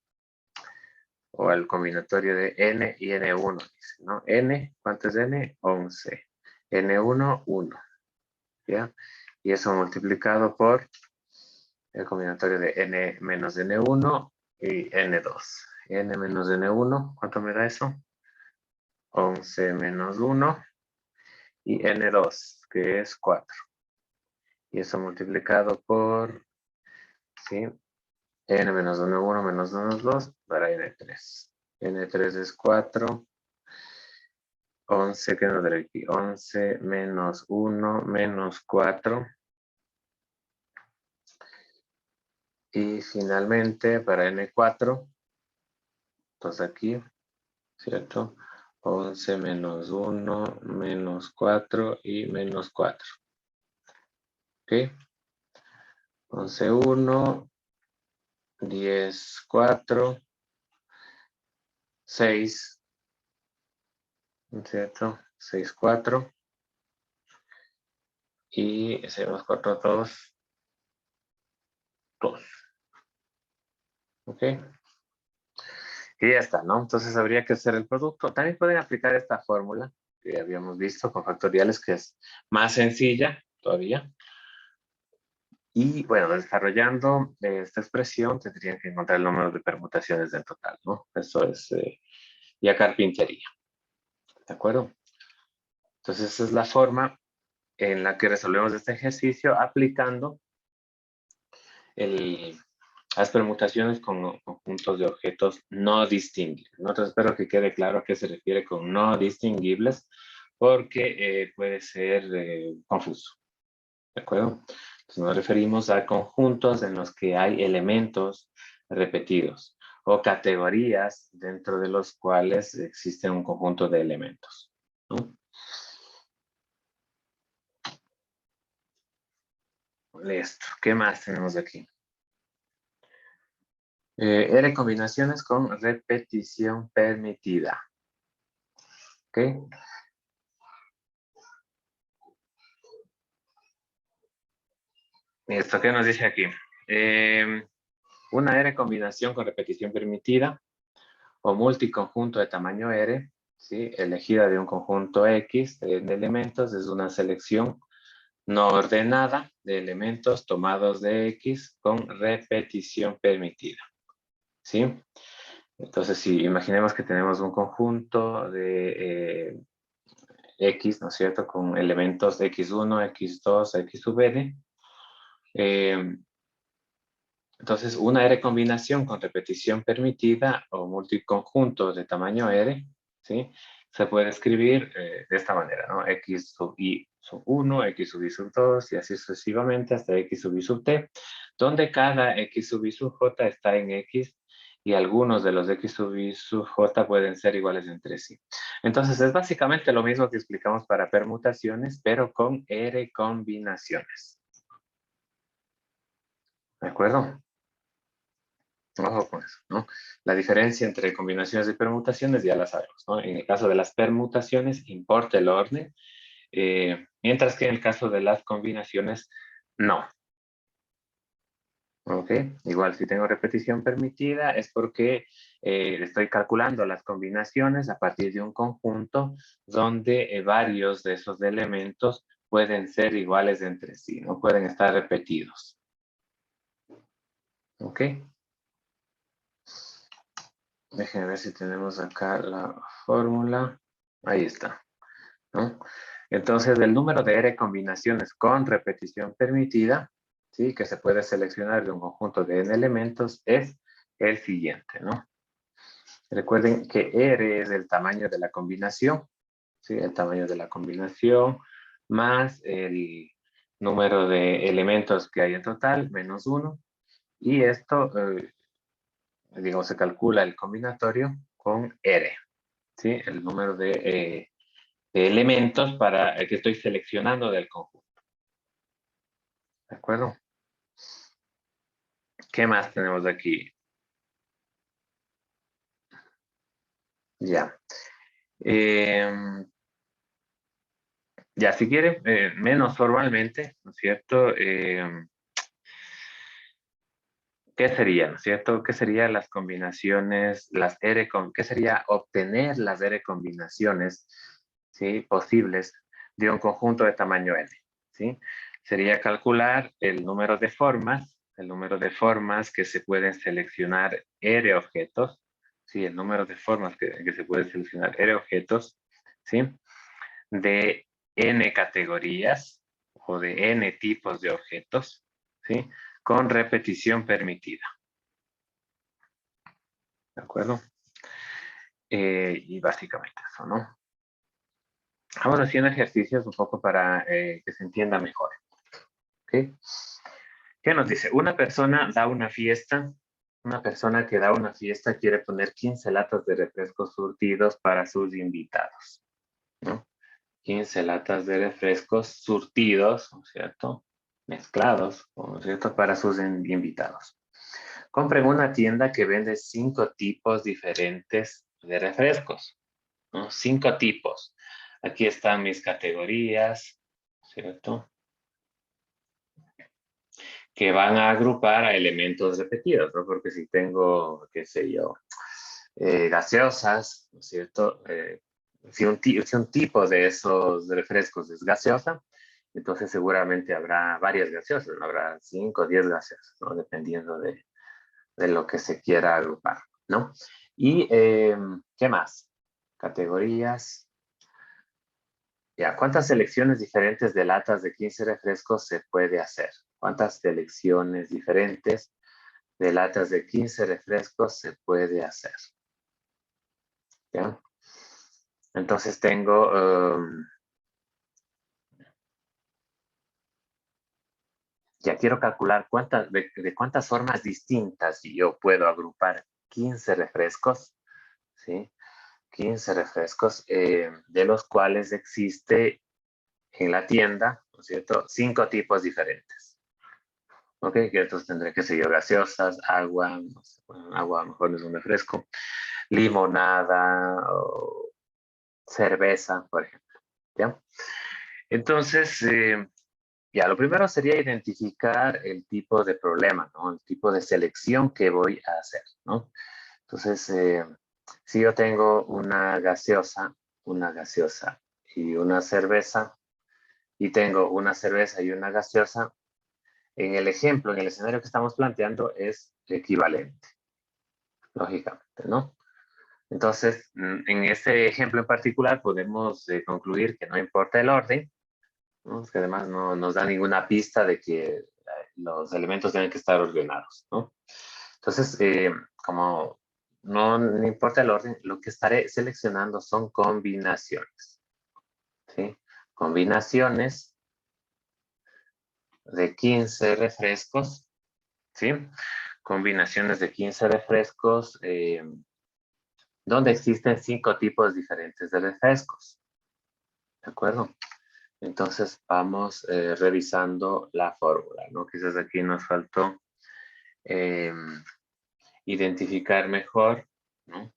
o al combinatorio de n y n1, dice, ¿no? N, ¿cuánto es n? 11. N1, 1, ¿ya? Y eso multiplicado por el combinatorio de n menos n1 y n2. N menos n1, ¿cuánto me da eso? 11 menos 1 y n2, que es 4. Y eso multiplicado por, ¿sí? N menos 1, 1 menos 1, 2, para n3. N3 es 4. 11, ¿qué nos da aquí? 11 menos 1 menos 4. Y finalmente, para n4, entonces aquí, ¿cierto? 11 menos 1 menos 4 y menos 4. ¿Ok? 11, 1, 10, 4, 6, ¿cierto? 6, 4. Y ese más 4, 2, 2. ¿Ok? Y ya está, ¿no? Entonces habría que hacer el producto. También pueden aplicar esta fórmula que habíamos visto con factoriales, que es más sencilla todavía. Y bueno, desarrollando esta expresión tendrían que encontrar el número de permutaciones del total, ¿no? Eso es ya carpintería. ¿De acuerdo? Entonces esa es la forma en la que resolvemos este ejercicio aplicando las permutaciones con conjuntos de objetos no distinguibles, ¿no? Entonces espero que quede claro a qué se refiere con no distinguibles, porque puede ser confuso. ¿De acuerdo? Entonces nos referimos a conjuntos en los que hay elementos repetidos o categorías dentro de los cuales existe un conjunto de elementos, ¿no? Listo. ¿Qué más tenemos aquí? R combinaciones con repetición permitida. ¿Ok? Listo. ¿Qué nos dice aquí? Una R combinación con repetición permitida o multiconjunto de tamaño R, ¿sí? Elegida de un conjunto X de elementos es una selección no ordenada de elementos tomados de X con repetición permitida, ¿sí? Entonces, si imaginemos que tenemos un conjunto de X, ¿no es cierto?, con elementos X1, X2, X sub n. Entonces, una R combinación con repetición permitida o multiconjunto de tamaño R, ¿sí? Se puede escribir de esta manera, ¿no? X sub I sub 1, X sub I sub 2 y así sucesivamente hasta X sub I sub T, donde cada X sub I sub J está en X y algunos de los X sub I sub J pueden ser iguales entre sí. Entonces, es básicamente lo mismo que explicamos para permutaciones, pero con R combinaciones. ¿De acuerdo? Ojo con eso, ¿no? La diferencia entre combinaciones y permutaciones ya la sabemos, ¿no? En el caso de las permutaciones importa el orden, mientras que en el caso de las combinaciones, no. ¿Ok? Igual, si tengo repetición permitida es porque estoy calculando las combinaciones a partir de un conjunto donde varios de esos elementos pueden ser iguales entre sí, no pueden estar repetidos. ¿Ok? Déjenme ver si tenemos acá la fórmula. Ahí está, ¿no? Entonces, el número de R combinaciones con repetición permitida, ¿sí? Que se puede seleccionar de un conjunto de N elementos es el siguiente, ¿no? Recuerden que R es el tamaño de la combinación, ¿sí? El tamaño de la combinación más el número de elementos que hay en total, menos 1. Y esto, digamos, se calcula el combinatorio con R, ¿sí? El número de elementos para el que estoy seleccionando del conjunto. ¿De acuerdo? ¿Qué más tenemos aquí? Ya. Ya, si quieren, menos formalmente, ¿no es cierto? ¿Qué sería, no es cierto? ¿Qué serían las combinaciones, qué sería obtener las R combinaciones, ¿sí? Posibles de un conjunto de tamaño n, ¿sí? Sería calcular el número de formas que se pueden seleccionar R objetos, ¿sí? El número de formas que se pueden seleccionar R objetos, ¿sí? De n categorías o de n tipos de objetos, ¿sí? Con repetición permitida. ¿De acuerdo? Y básicamente eso, ¿no? Vamos haciendo ejercicios un poco para que se entienda mejor. ¿Ok? ¿Qué nos dice? Una persona que da una fiesta quiere poner 15 latas de refrescos surtidos para sus invitados, ¿no? 15 latas de refrescos surtidos, ¿no es cierto? Mezclados, ¿no es cierto? Para sus invitados. Compra en una tienda que vende 5 tipos diferentes de refrescos, ¿no? 5 tipos. Aquí están mis categorías, ¿cierto? Que van a agrupar a elementos repetidos, ¿no? Porque si tengo, qué sé yo, gaseosas, ¿no es cierto? Si un tipo de esos refrescos es gaseosa, entonces seguramente habrá varias gaseosas, ¿no? Habrá 5 o 10 gaseosas, ¿no? Dependiendo de lo que se quiera agrupar, ¿no? Y, ¿qué más? Categorías. Ya, ¿cuántas selecciones diferentes de latas de 15 refrescos se puede hacer? ¿Cuántas selecciones diferentes de latas de 15 refrescos se puede hacer? ¿Ya? Entonces tengo, ya quiero calcular de cuántas formas distintas yo puedo agrupar 15 refrescos, ¿sí? 15 refrescos, de los cuales existe en la tienda, ¿no es cierto? 5 tipos diferentes. ¿Ok? Que entonces tendré que seguir gaseosas, agua, no sé, bueno, agua a lo mejor no es un refresco, limonada o cerveza, por ejemplo. ¿Ya? Entonces, ya, lo primero sería identificar el tipo de problema, ¿no? El tipo de selección que voy a hacer, ¿no? Entonces, si yo tengo una gaseosa y una cerveza, y tengo una cerveza y una gaseosa, en el ejemplo, en el escenario que estamos planteando, es equivalente, lógicamente, ¿no? Entonces, en este ejemplo en particular, podemos concluir que no importa el orden, ¿no? Que además no nos da ninguna pista de que los elementos tienen que estar ordenados, ¿no? Entonces, como no importa el orden, lo que estaré seleccionando son combinaciones, ¿sí? Combinaciones de 15 refrescos, ¿sí? Combinaciones de 15 refrescos donde existen 5 tipos diferentes de refrescos, ¿de acuerdo? Entonces vamos revisando la fórmula, ¿no? Quizás aquí nos faltó eh, identificar mejor, ¿no?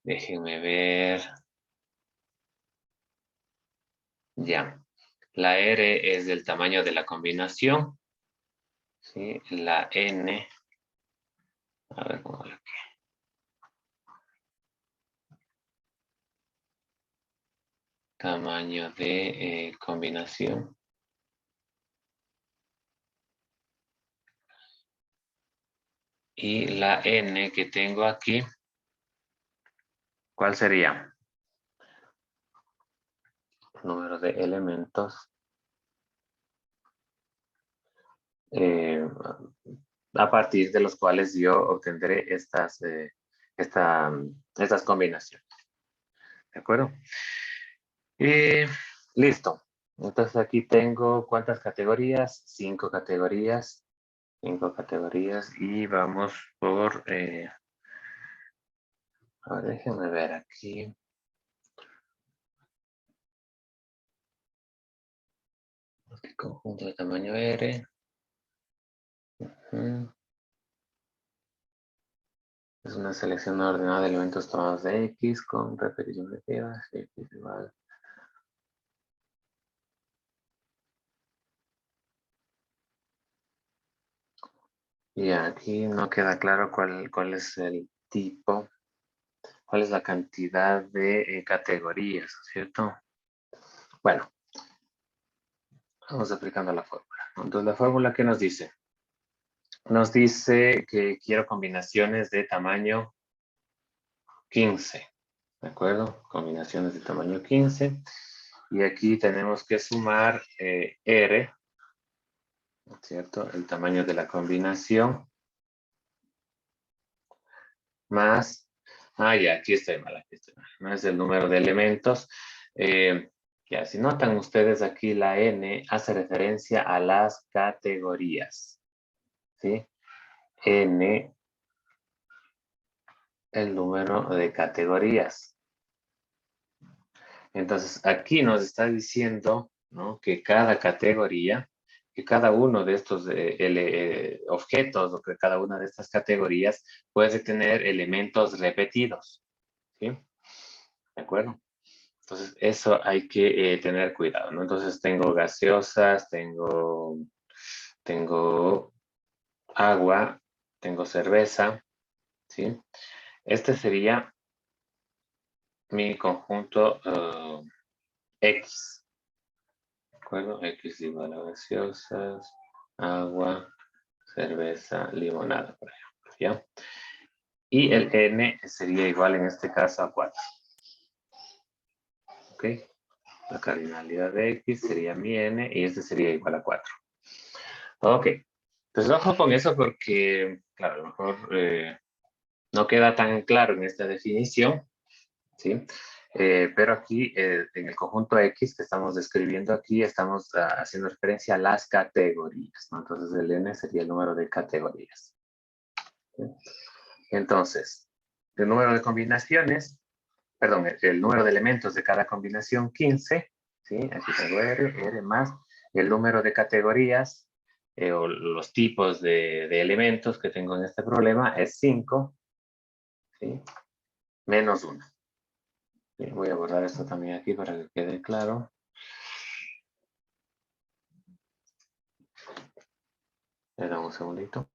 Déjenme ver. Ya. La R es del tamaño de la combinación, ¿sí? La N, a ver cómo lo que. Tamaño de combinación. Y la N que tengo aquí, ¿cuál sería? Número de elementos eh, a partir de los cuales yo obtendré estas estas combinaciones. ¿De acuerdo? Y listo. Entonces aquí tengo, ¿cuántas categorías? 5 categorías. 5 categorías y vamos por, a ver, déjenme ver aquí. El conjunto de tamaño R. Es una selección ordenada de elementos tomados de X con repetición de X igual. Y aquí no queda claro cuál es el tipo, cuál es la cantidad de categorías, ¿cierto? Bueno, vamos aplicando la fórmula. Entonces, la fórmula, ¿qué nos dice? Nos dice que quiero combinaciones de tamaño 15, ¿de acuerdo? Combinaciones de tamaño 15. Y aquí tenemos que sumar R, ¿cierto? El tamaño de la combinación, más, ya, aquí estoy mal, más el número de elementos. Ya, si notan ustedes aquí la N hace referencia a las categorías, ¿sí? N, el número de categorías. Entonces, aquí nos está diciendo, ¿no?, que cada categoría, que cada uno de estos objetos o que cada una de estas categorías puede tener elementos repetidos, ¿sí? ¿De acuerdo? Entonces, eso hay que tener cuidado, ¿no? Entonces, tengo gaseosas, tengo agua, tengo cerveza, ¿sí? Este sería mi conjunto X, ¿de acuerdo? X igual a gaseosas, agua, cerveza, limonada, por ejemplo, ¿ya? Y el N sería igual en este caso a 4, ¿ok? La cardinalidad de X sería mi N y este sería igual a 4. Ok, pues ojo con eso porque, claro, a lo mejor no queda tan claro en esta definición, ¿sí? Pero aquí, en el conjunto X que estamos describiendo aquí, estamos haciendo referencia a las categorías, ¿no? Entonces, el N sería el número de categorías, ¿sí? Entonces, el número de combinaciones, perdón, el número de elementos de cada combinación, 15, ¿sí? Aquí tengo R más el número de categorías, o los tipos de elementos que tengo en este problema es 5, ¿sí? Menos 1. Voy a borrar esto también aquí para que quede claro. Le damos un segundito.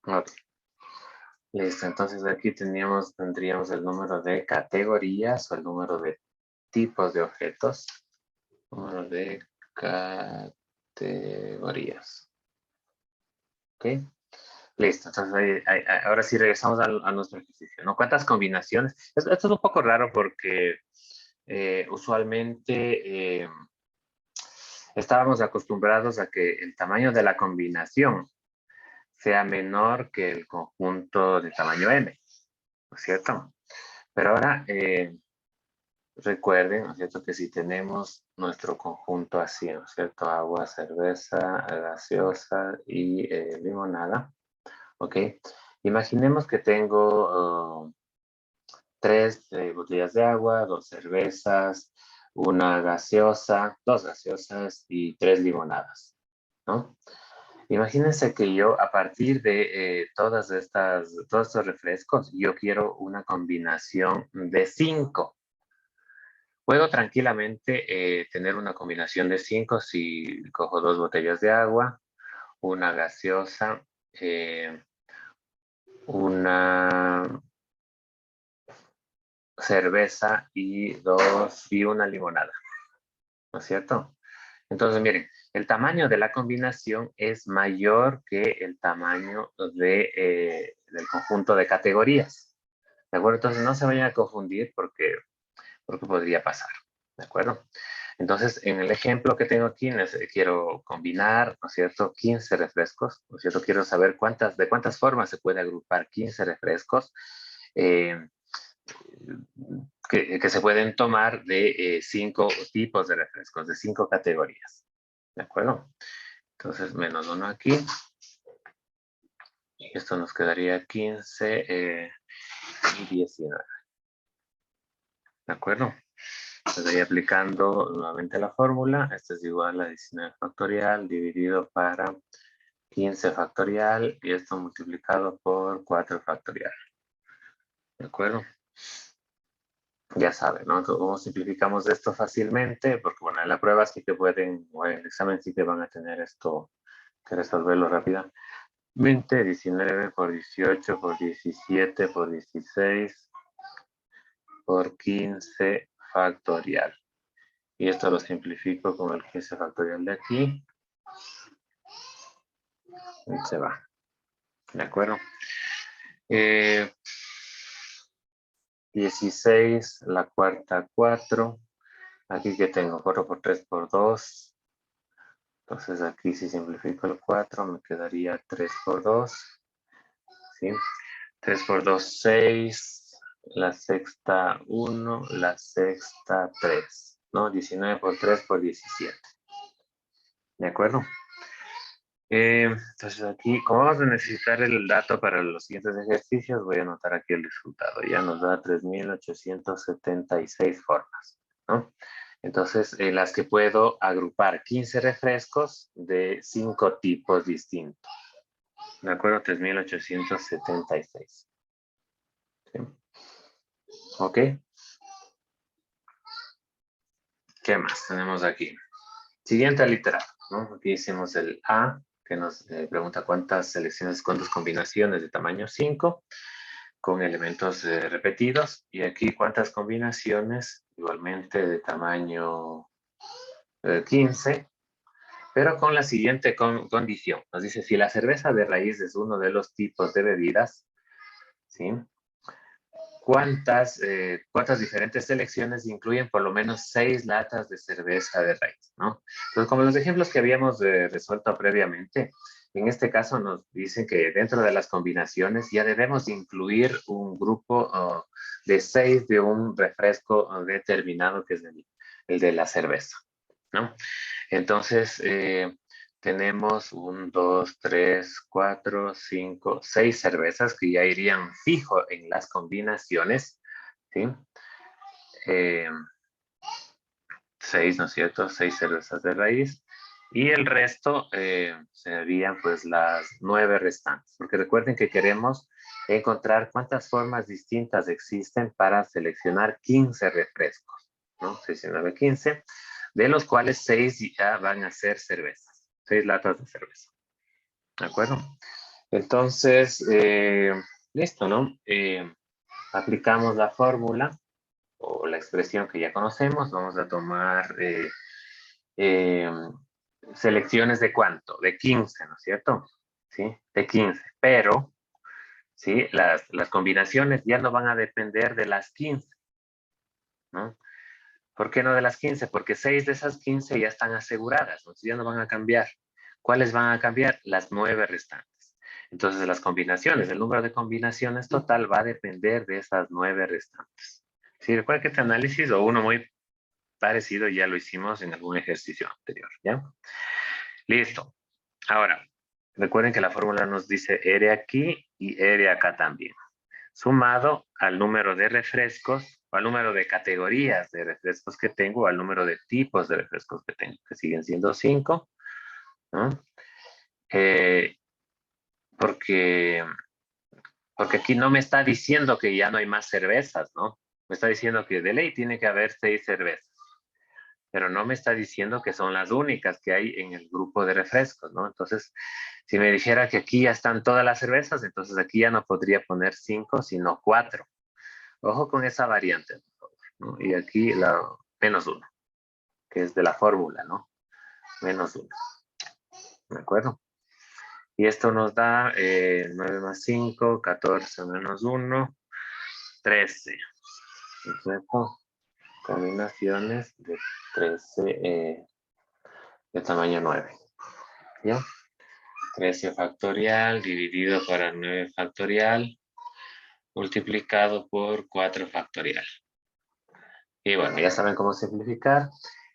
Ok. Listo, entonces aquí tendríamos el número de categorías o el número de tipos de objetos. Número de categorías. ¿Ok? Listo, entonces ahora sí regresamos a nuestro ejercicio, ¿no? ¿Cuántas combinaciones? Esto es un poco raro porque usualmente estábamos acostumbrados a que el tamaño de la combinación sea menor que el conjunto de tamaño n, ¿no es cierto? Pero ahora recuerden, ¿no es cierto?, que si tenemos nuestro conjunto así, ¿no es cierto?, agua, cerveza, gaseosa y limonada, ¿ok? Imaginemos que tengo 3 botellas de agua, 2 cervezas, una gaseosa, 2 gaseosas y 3 limonadas, ¿no? Imagínense que yo, a partir de todos estos refrescos, yo quiero una combinación de 5. Puedo tranquilamente tener una combinación de 5 si cojo 2 botellas de agua, una gaseosa, una cerveza y una limonada, ¿no es cierto? Entonces, miren, el tamaño de la combinación es mayor que el tamaño del conjunto de categorías. ¿De acuerdo? Entonces, no se vayan a confundir porque podría pasar. ¿De acuerdo? Entonces, en el ejemplo que tengo aquí, quiero combinar, ¿no es cierto?, 15 refrescos, ¿no es cierto? Quiero saber de cuántas formas se puede agrupar 15 refrescos eh, que se pueden tomar de 5 tipos de refrescos, de 5 categorías. ¿De acuerdo? Entonces, menos 1 aquí. Y esto nos quedaría 15 y 19. ¿De acuerdo? Estoy aplicando nuevamente la fórmula. Esto es igual a 19 factorial dividido para 15 factorial y esto multiplicado por 4 factorial. ¿De acuerdo? Ya saben, ¿no? Entonces, ¿cómo simplificamos esto fácilmente? Porque, bueno, en la prueba sí que pueden, o en el examen sí que van a tener esto que resolverlo rápidamente. 19 por 18 por 17 por 16 por 15 factorial. Y esto lo simplifico con el 15 factorial de aquí. Y se va. ¿De acuerdo? 16, la cuarta 4. Aquí que tengo 4 por 3 por 2. Entonces aquí si simplifico el 4 me quedaría 3 por 2. ¿Sí? 3 por 2, 6. La sexta 1. La sexta 3. ¿No? 19 por 3 por 17. ¿De acuerdo? Entonces aquí, como vamos a necesitar el dato para los siguientes ejercicios, voy a anotar aquí el resultado. Ya nos da 3.876 formas, ¿no? Entonces, en las que puedo agrupar 15 refrescos de 5 tipos distintos. ¿De acuerdo? 3.876. ¿Sí? ¿Ok? ¿Qué más tenemos aquí? Siguiente literal, ¿no? Aquí hicimos el A, que nos pregunta cuántas combinaciones de tamaño 5 con elementos repetidos. Y aquí cuántas combinaciones, igualmente de tamaño 15, pero con la siguiente condición. Nos dice, si la cerveza de raíz es uno de los tipos de bebidas, ¿sí? ¿Cuántas diferentes selecciones incluyen por lo menos 6 latas de cerveza de raíz, ¿no? Entonces, como los ejemplos que habíamos resuelto previamente, en este caso nos dicen que dentro de las combinaciones ya debemos incluir un grupo de 6 de un refresco determinado, que es el de la cerveza, ¿no? Entonces, tenemos 1, 2, 3, 4, 5, 6 cervezas que ya irían fijo en las combinaciones, ¿sí? 6, ¿no es cierto? 6 cervezas de raíz. Y el resto serían pues las 9 restantes. Porque recuerden que queremos encontrar cuántas formas distintas existen para seleccionar 15 refrescos, ¿no? 6 y 9, 15, de los cuales 6 ya van a ser cervezas. 6 latas de cerveza. ¿De acuerdo? Entonces, listo, ¿no? Aplicamos la fórmula o la expresión que ya conocemos. Vamos a tomar eh, selecciones de cuánto, de 15, ¿no es cierto? Sí, de 15, pero sí, las combinaciones ya no van a depender de las 15, ¿no? ¿Por qué no de las 15? Porque 6 de esas 15 ya están aseguradas, entonces ya no van a cambiar. ¿Cuáles van a cambiar? Las 9 restantes. Entonces, de las combinaciones, el número de combinaciones total va a depender de esas 9 restantes. Si recuerda que este análisis o uno muy parecido ya lo hicimos en algún ejercicio anterior, ¿ya? Listo. Ahora, recuerden que la fórmula nos dice R aquí y R acá también, sumado al número de refrescos, o al número de categorías de refrescos que tengo, o al número de tipos de refrescos que tengo, que siguen siendo 5, ¿no? Eh, porque, porque aquí no me está diciendo que ya no hay más cervezas, ¿no? Me está diciendo que de ley tiene que haber 6 cervezas, pero no me está diciendo que son las únicas que hay en el grupo de refrescos, ¿no? Entonces, si me dijera que aquí ya están todas las cervezas, entonces aquí ya no podría poner 5, sino 4. Ojo con esa variante, por favor, ¿no? Y aquí la menos 1, que es de la fórmula, ¿no? Menos 1, ¿de acuerdo? Y esto nos da 9 más 5, 14 menos 1, 13. ¿Cierto? Combinaciones de 13 de tamaño 9. ¿Ya? 13 factorial dividido por 9 factorial multiplicado por 4 factorial. Y bueno, ya saben cómo simplificar.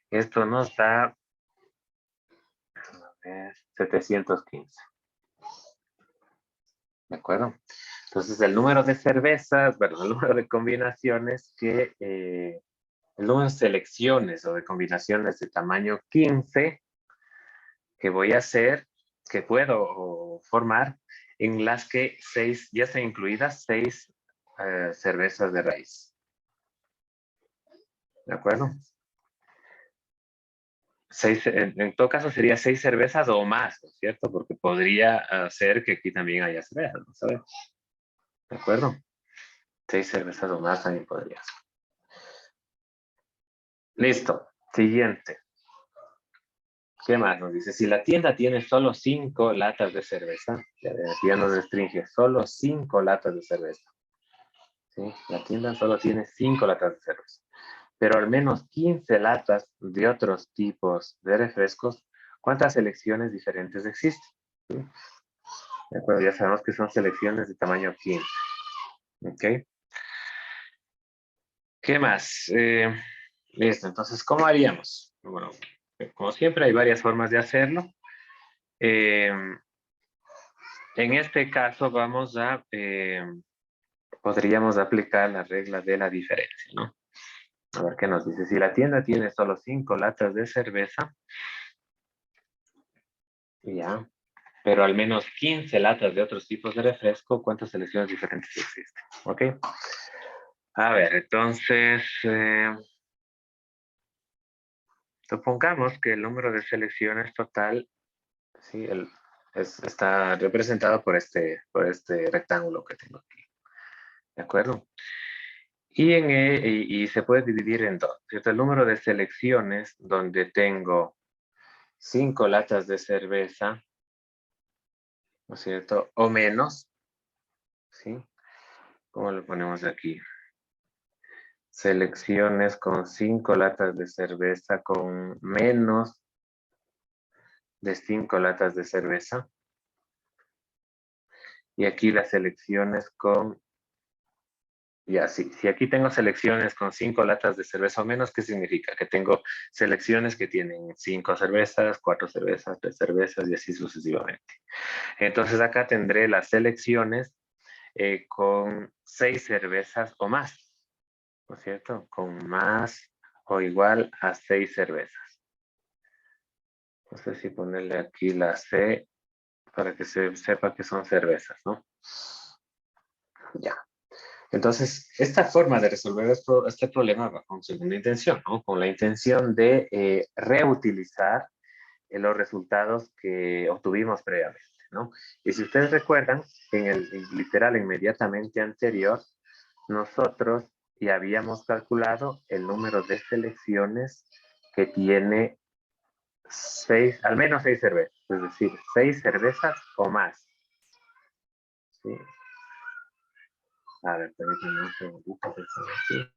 Esto nos da a ver, 715. ¿De acuerdo? Entonces, el número de cervezas, bueno, el número de combinaciones el número de selecciones o de combinaciones de tamaño 15 que voy a hacer, que puedo formar, en las que 6, ya están incluidas 6 cervezas de raíz. ¿De acuerdo? En todo caso sería 6 cervezas o más, ¿no es cierto? Porque podría ser que aquí también haya cervezas, ¿no sabemos? ¿De acuerdo? 6 cervezas o más también podría ser. Listo. Siguiente. ¿Qué más nos dice? Si la tienda tiene solo 5 latas de cerveza, ya nos restringe, solo 5 latas de cerveza. ¿Sí? La tienda solo tiene 5 latas de cerveza. Pero al menos 15 latas de otros tipos de refrescos, ¿cuántas selecciones diferentes existen? ¿Sí? De acuerdo, ya sabemos que son selecciones de tamaño 15. ¿Ok? ¿Qué más? Listo, entonces, ¿cómo haríamos? Bueno, como siempre, hay varias formas de hacerlo. En este caso, podríamos aplicar la regla de la diferencia, ¿no? A ver qué nos dice. Si la tienda tiene solo 5 latas de cerveza, ya, pero al menos 15 latas de otros tipos de refresco, ¿cuántas selecciones diferentes existen? ¿Ok? A ver, entonces, supongamos que el número de selecciones total, sí, está representado por este rectángulo que tengo aquí. ¿De acuerdo? Y se puede dividir en dos, ¿cierto? El número de selecciones donde tengo 5 latas de cerveza, ¿no es cierto? O menos, ¿sí? ¿Cómo lo ponemos aquí? Selecciones con 5 latas de cerveza con menos de 5 latas de cerveza. Y aquí las selecciones con, ya, si aquí tengo selecciones con 5 latas de cerveza o menos, ¿qué significa? Que tengo selecciones que tienen 5 cervezas, 4 cervezas, 3 cervezas y así sucesivamente. Entonces acá tendré las selecciones con 6 cervezas o más, ¿no es cierto? Con más o igual a 6 cervezas. No sé si ponerle aquí la C para que se sepa que son cervezas, ¿no? Ya. Entonces, esta forma de resolver este problema va con segunda intención, ¿no? Con la intención de reutilizar los resultados que obtuvimos previamente, ¿no? Y si ustedes recuerdan, en el literal inmediatamente anterior, nosotros ya habíamos calculado el número de selecciones que tiene al menos 6 cervezas, es decir, 6 cervezas o más. ¿Sí? A ver, permítanme un segundito que estoy aquí.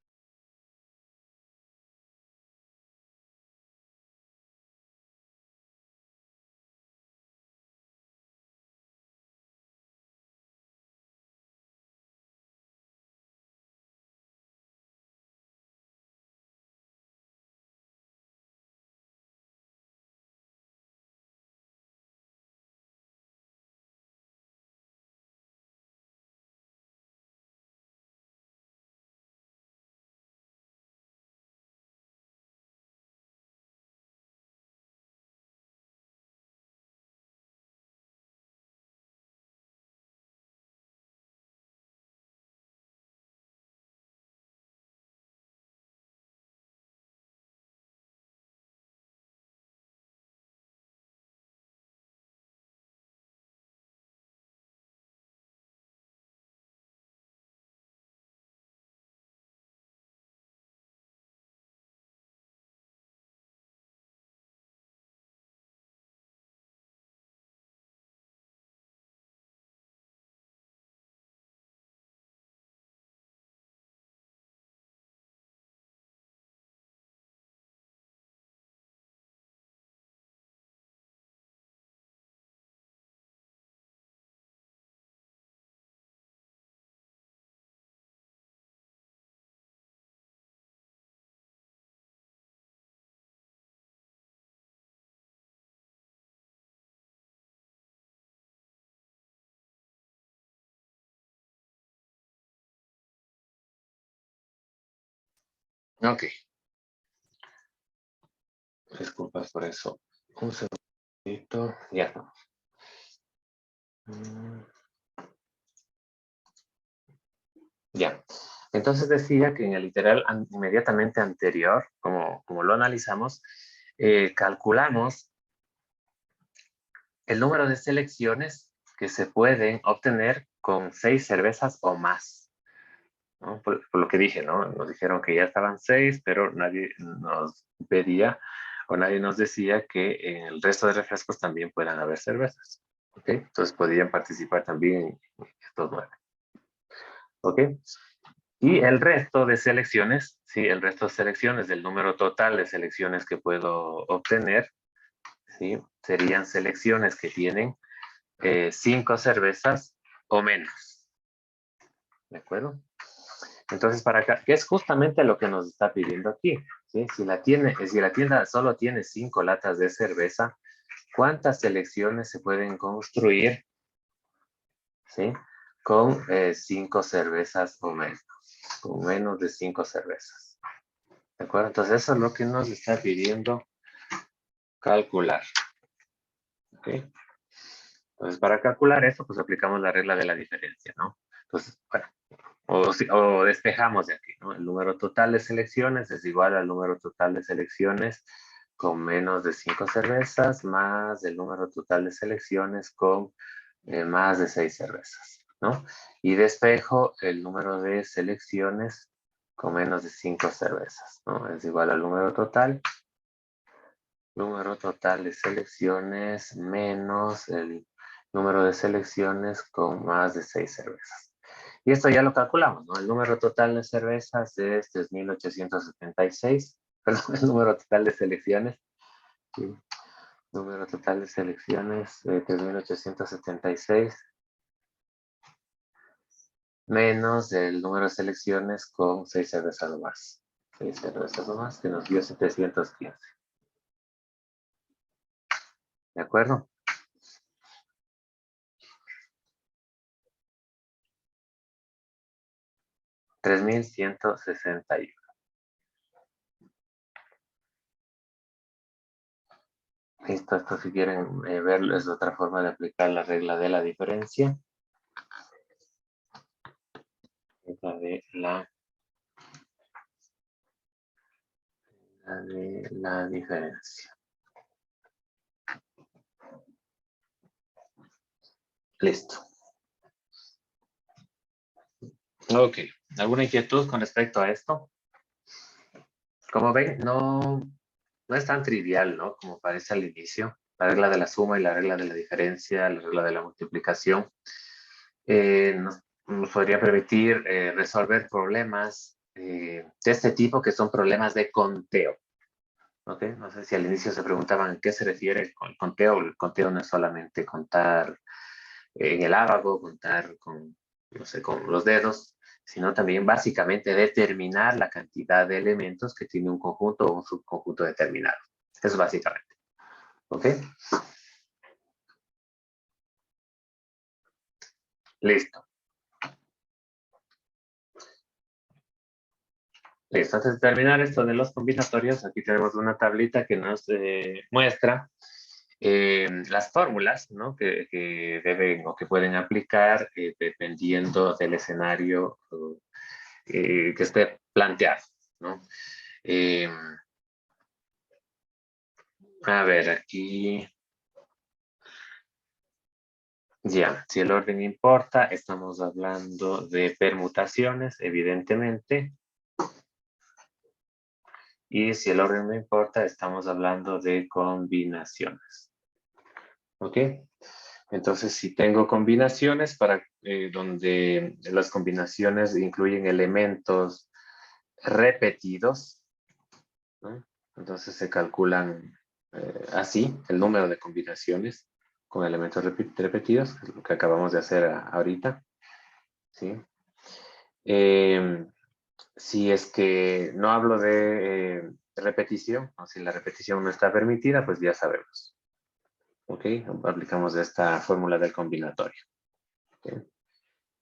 Ok. Disculpas por eso. Un segundito. Ya estamos. Ya. Entonces decía que en el literal inmediatamente anterior, como lo analizamos, calculamos el número de selecciones que se pueden obtener con 6 cervezas o más, ¿no? Por lo que dije, ¿no? Nos dijeron que ya estaban 6, pero nadie nos pedía o nadie nos decía que en el resto de refrescos también puedan haber cervezas. ¿Ok? Entonces podrían participar también en estos 9. ¿Ok? Y el resto de selecciones, sí, el resto de selecciones del número total de selecciones que puedo obtener, sí, serían selecciones que tienen 5 cervezas o menos. ¿De acuerdo? Entonces, para acá, que es justamente lo que nos está pidiendo aquí. ¿Sí? Si la tienda solo tiene 5 latas de cerveza, ¿cuántas selecciones se pueden construir? ¿Sí? Con 5 cervezas o menos, con menos de 5 cervezas. ¿De acuerdo? Entonces, eso es lo que nos está pidiendo calcular. ¿Ok? Entonces, para calcular eso, pues aplicamos la regla de la diferencia, ¿no? Entonces, bueno, o despejamos de aquí, ¿no? El número total de selecciones es igual al número total de selecciones con menos de 5 cervezas más el número total de selecciones con más de 6 cervezas, ¿no? Y despejo el número de selecciones con menos de 5 cervezas, ¿no? Es igual al número total de selecciones menos el número de selecciones con más de 6 cervezas. Y esto ya lo calculamos, ¿no? El número total de cervezas es 3.876, perdón, el número total de selecciones, sí, número total de selecciones, 3.876, menos el número de selecciones con 6 cervezas o más. 6 cervezas o más, que nos dio 715. ¿De acuerdo? Tres mil ciento sesenta y uno. Listo, esto si quieren verlo es otra forma de aplicar la regla de la diferencia. La diferencia. Listo. Ok. ¿Alguna inquietud con respecto a esto? Como ven, no es tan trivial, ¿no? Como parece al inicio. La regla de la suma y la regla de la diferencia, la regla de la multiplicación, nos podría permitir resolver problemas de este tipo que son problemas de conteo. ¿Ok? No sé si al inicio se preguntaban a qué se refiere con el conteo. El conteo no es solamente contar en el ábaco, contar con, no sé, con los dedos, sino también básicamente determinar la cantidad de elementos que tiene un conjunto o un subconjunto determinado. Eso básicamente. ¿Ok? Listo. Listo. Antes de terminar esto de los combinatorios, aquí tenemos una tablita que nos muestra las fórmulas, ¿no? que deben o que pueden aplicar dependiendo del escenario que esté planteado, ¿no? Eh, a ver, aquí ya, si el orden importa, estamos hablando de permutaciones, evidentemente, y si el orden no importa, estamos hablando de combinaciones. ¿Ok? Entonces, si tengo combinaciones para donde las combinaciones incluyen elementos repetidos, ¿no? Entonces se calculan así el número de combinaciones con elementos repetidos, que es lo que acabamos de hacer ahorita, ¿sí? Si es que no hablo de repetición, o si la repetición no está permitida, pues ya sabemos. ¿Ok? Aplicamos esta fórmula del combinatorio. ¿Ok?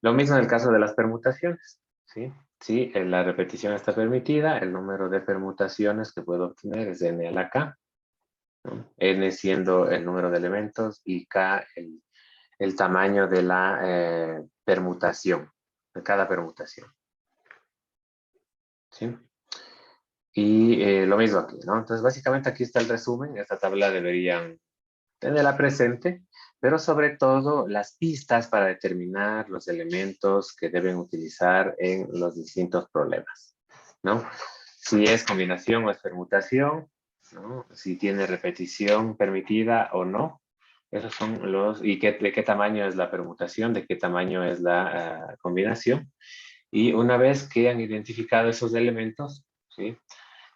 Lo mismo en el caso de las permutaciones, ¿sí? Sí, la repetición está permitida, el número de permutaciones que puedo obtener es n a la k, ¿no? N siendo el número de elementos y k el tamaño de la permutación, de cada permutación. ¿Sí? Y lo mismo aquí, ¿no? Entonces, básicamente aquí está el resumen. Esta tabla deberían tenerla presente, pero sobre todo las pistas para determinar los elementos que deben utilizar en los distintos problemas, ¿no? Si es combinación o es permutación, ¿no? Si tiene repetición permitida o no. Esos son los, y de qué tamaño es la permutación, de qué tamaño es la combinación. Y una vez que han identificado esos elementos, ¿sí?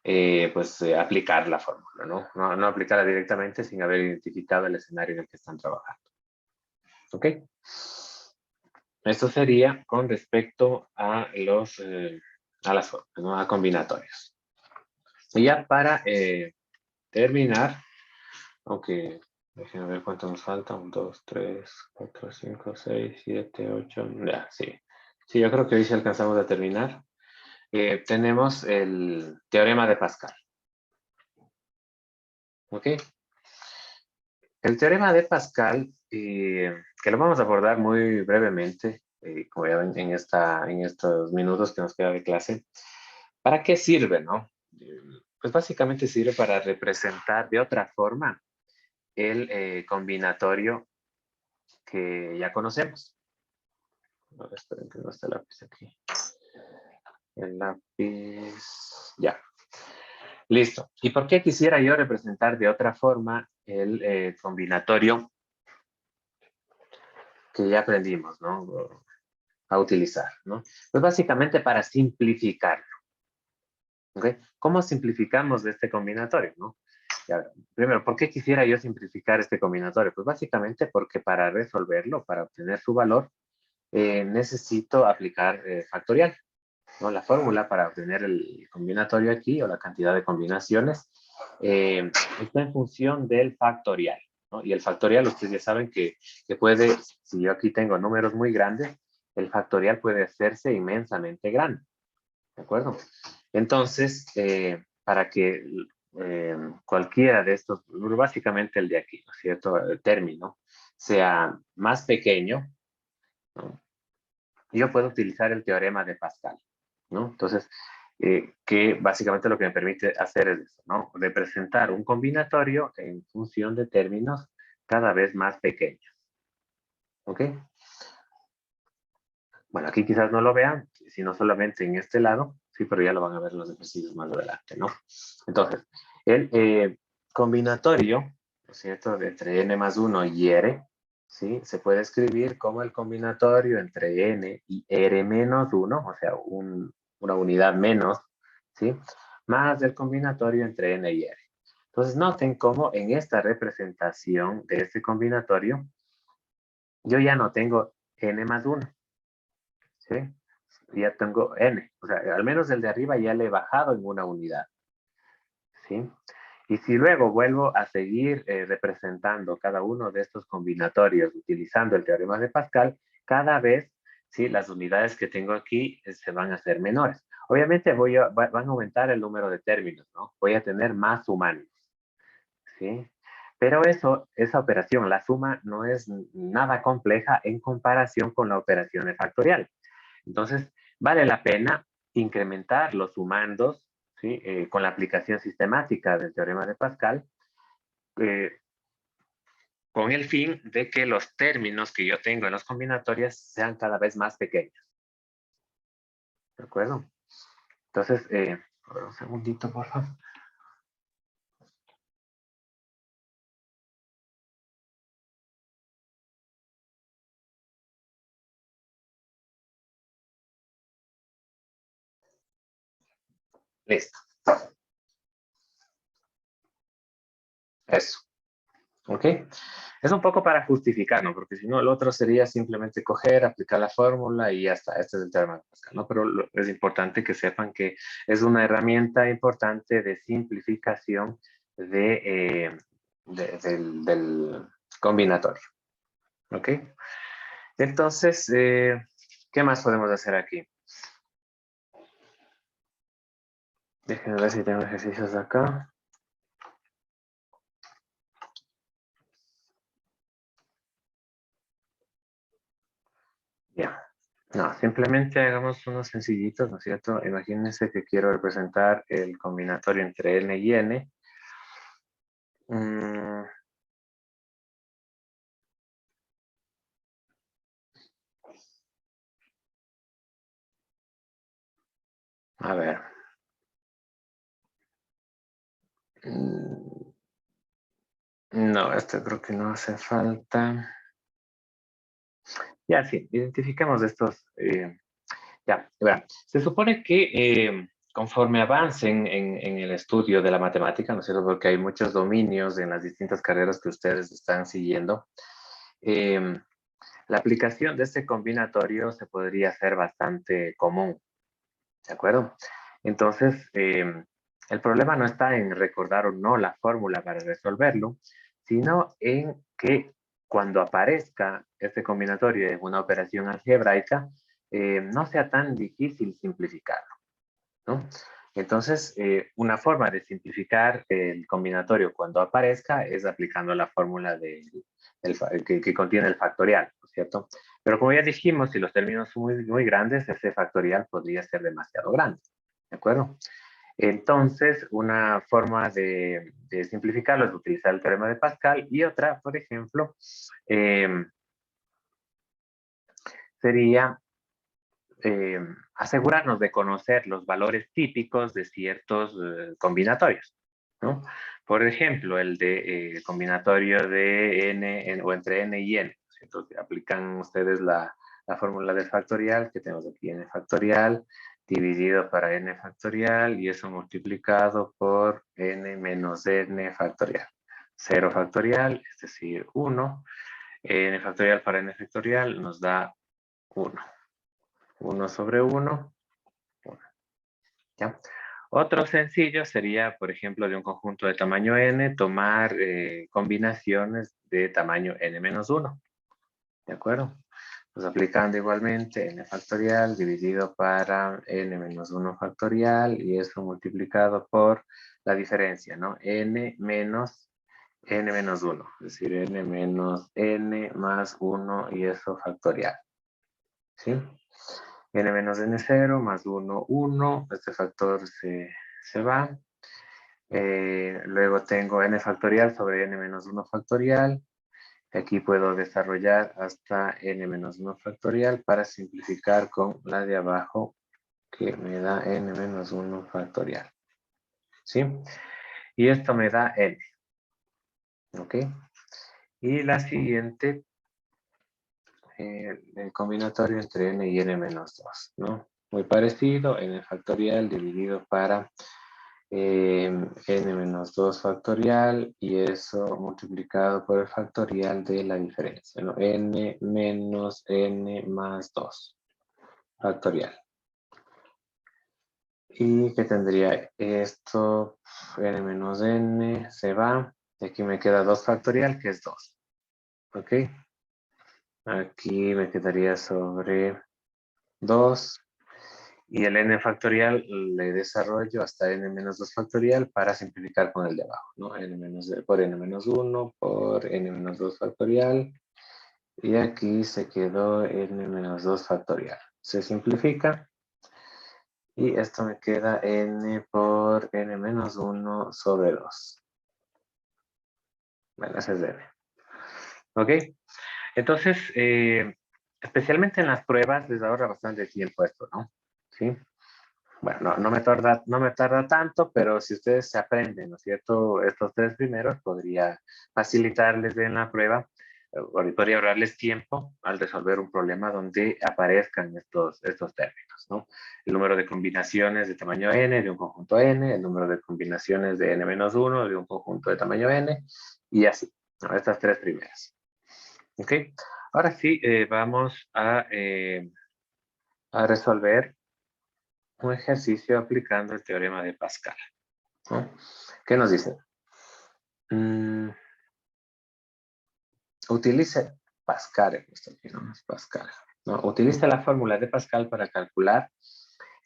Pues aplicar la fórmula, ¿no? No aplicarla directamente sin haber identificado el escenario en el que están trabajando. ¿Ok? Esto sería con respecto a a las fórmulas, ¿no? A combinatorios. Y ya para terminar, aunque déjenme ver cuánto nos falta, 1, 2, 3, 4, 5, 6, 7, 8, ya, sí. Sí, yo creo que hoy sí alcanzamos a terminar. Tenemos el teorema de Pascal. ¿Ok? El teorema de Pascal, que lo vamos a abordar muy brevemente, como ya ven en estos minutos que nos queda de clase. ¿Para qué sirve, no? Pues básicamente sirve para representar de otra forma el combinatorio que ya conocemos. A ver, esperen que no está el lápiz aquí. El lápiz, ya. Listo. ¿Y por qué quisiera yo representar de otra forma el combinatorio que ya aprendimos, ¿no? A utilizar, ¿no? Pues básicamente para simplificarlo. ¿Ok? ¿Cómo simplificamos de este combinatorio, no? Ya, primero, ¿por qué quisiera yo simplificar este combinatorio? Pues básicamente porque para resolverlo, para obtener su valor, necesito aplicar factorial, ¿no? La fórmula para obtener el combinatorio aquí o la cantidad de combinaciones está en función del factorial, ¿no? Y el factorial, ustedes ya saben que puede, si yo aquí tengo números muy grandes, el factorial puede hacerse inmensamente grande, ¿de acuerdo? Entonces, para que cualquiera de estos, básicamente el de aquí, ¿no es cierto? El término sea más pequeño, ¿no? Yo puedo utilizar el teorema de Pascal, ¿no? Entonces, que básicamente lo que me permite hacer es eso, ¿no? Representar un combinatorio en función de términos cada vez más pequeños, ¿ok? Bueno, aquí quizás no lo vean, sino solamente en este lado, sí, pero ya lo van a ver los ejercicios más adelante, ¿no? Entonces, el combinatorio, ¿no es cierto?, entre n más 1 y r, ¿sí? Se puede escribir como el combinatorio entre n y r menos 1, o sea, una unidad menos, ¿sí? Más el combinatorio entre n y r. Entonces, noten cómo en esta representación de este combinatorio, yo ya no tengo n más 1, ¿sí? Ya tengo n, o sea, al menos el de arriba ya le he bajado en una unidad, ¿sí? Y si luego vuelvo a seguir representando cada uno de estos combinatorios utilizando el teorema de Pascal, cada vez, ¿sí? Las unidades que tengo aquí se van a hacer menores. Obviamente van a aumentar el número de términos, ¿no? Voy a tener más sumandos, ¿sí? Pero esa operación, la suma, no es nada compleja en comparación con la operación de factorial. Entonces, vale la pena incrementar los sumandos, ¿sí? Con la aplicación sistemática del teorema de Pascal, eh, con el fin de que los términos que yo tengo en las combinatorias sean cada vez más pequeños. ¿De acuerdo? Entonces, a ver, un segundito, por favor. Listo. Eso. ¿Ok? Es un poco para justificar, ¿no? Porque si no, el otro sería simplemente coger, aplicar la fórmula y ya está. Este es el teorema de Pascal, ¿no? Pero es importante que sepan que es una herramienta importante de simplificación del combinatorio. ¿Ok? Entonces, ¿qué más podemos hacer aquí? Déjenme ver si tengo ejercicios acá. Ya. No, simplemente hagamos unos sencillitos, ¿no es cierto? Imagínense que quiero representar el combinatorio entre n y n. Mm, a ver. Mm, no, esto creo que no hace falta. Ya, sí, identifiquemos estos. Ya, verán, se supone que conforme avancen en el estudio de la matemática, ¿no es cierto? Porque hay muchos dominios en las distintas carreras que ustedes están siguiendo. eh, la aplicación de este combinatorio se podría hacer bastante común, ¿de acuerdo? Entonces, el problema no está en recordar o no la fórmula para resolverlo, sino en que cuando aparezca este combinatorio en una operación algebraica, no sea tan difícil simplificarlo, ¿no? Entonces, una forma de simplificar el combinatorio cuando aparezca es aplicando la fórmula que contiene el factorial, ¿no es cierto? Pero como ya dijimos, si los términos son muy grandes, ese factorial podría ser demasiado grande, ¿de acuerdo? Entonces, una forma de simplificarlo es utilizar el teorema de Pascal y otra, por ejemplo, eh, sería eh, asegurarnos de conocer los valores típicos de ciertos combinatorios, ¿no? Por ejemplo, el de combinatorio de o entre n y n. Entonces, aplican ustedes la fórmula del factorial, que tenemos aquí n factorial, dividido para n factorial, y eso multiplicado por n menos n factorial. 0 factorial, es decir, 1. N factorial para n factorial nos da 1. 1 sobre 1. ¿Ya? Otro sencillo sería, por ejemplo, de un conjunto de tamaño n, tomar combinaciones de tamaño n menos 1. ¿De acuerdo? Pues aplicando igualmente n factorial dividido para n menos 1 factorial y eso multiplicado por la diferencia, ¿no? N menos 1, es decir, n menos n más 1 y eso factorial. ¿Sí? N menos n0 más 1, 1. Este factor se va. Luego tengo n factorial sobre n menos 1 factorial. Aquí puedo desarrollar hasta n menos 1 factorial para simplificar con la de abajo que me da n menos 1 factorial. ¿Sí? Y esto me da n. ¿Ok? Y la siguiente, el combinatorio entre n y n menos 2, ¿no? Muy parecido, n factorial dividido para n menos 2 factorial y eso multiplicado por el factorial de la diferencia, ¿no? N menos n más 2 factorial. ¿Y qué tendría esto? N menos n se va. Y aquí me queda 2 factorial, que es 2. ¿Ok? Aquí me quedaría sobre 2. Y el n factorial le desarrollo hasta n menos 2 factorial para simplificar con el de abajo, ¿no? Por n menos 1 por n menos 2 factorial. Y aquí se quedó n menos 2 factorial. Se simplifica. Y esto me queda n por n menos 1 sobre 2. Bueno, ese es n. ¿Ok? Entonces, especialmente en las pruebas les ahorra bastante tiempo esto, ¿no? ¿Sí? Bueno, no me tarda tanto, pero si ustedes se aprenden, ¿no es cierto? Estos tres primeros podría facilitarles en la prueba, podría ahorrarles tiempo al resolver un problema donde aparezcan estos términos, ¿no? El número de combinaciones de tamaño n de un conjunto n, el número de combinaciones de n-1 de un conjunto de tamaño n, y así, ¿no? Estas tres primeras. ¿Ok? Ahora sí, vamos a resolver un ejercicio aplicando el teorema de Pascal, ¿no? ¿Qué nos dice? Utilice Pascal, Pascal, ¿no? Utilice la fórmula de Pascal para calcular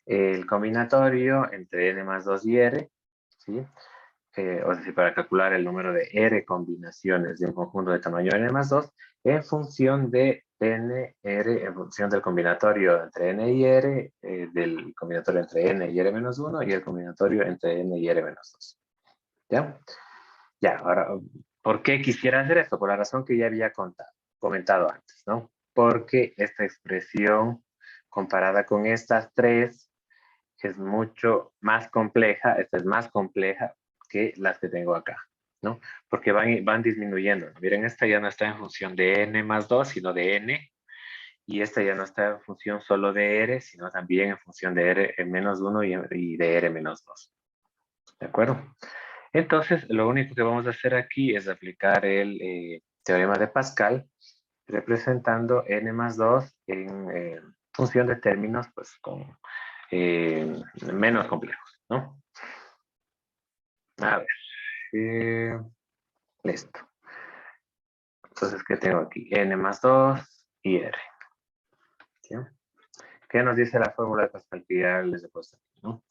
el combinatorio entre n más 2 y r, ¿sí? O sea, para calcular el número de r combinaciones de un conjunto de tamaño n más 2 en función de n, r, en función del combinatorio entre n y r, del combinatorio entre n y r menos 1 y el combinatorio entre n y r menos 2. ¿Ya? Ya, ahora, ¿por qué quisiera hacer esto? Por la razón que ya había comentado antes, ¿no? Porque esta expresión comparada con estas tres es mucho más compleja, esta es más compleja que las que tengo acá, ¿no? Porque van disminuyendo. Miren, esta ya no está en función de n más 2, sino de n, y esta ya no está en función solo de r, sino también en función de r menos 1 y de r menos 2. ¿De acuerdo? Entonces, lo único que vamos a hacer aquí es aplicar el teorema de Pascal, representando n más 2 en función de términos pues, con, menos complejos, ¿no? A ver, listo. Entonces, ¿qué tengo aquí? N más 2 y R. ¿Sí? ¿Qué nos dice la fórmula de Pascal que ya les he puesto aquí, ¿no?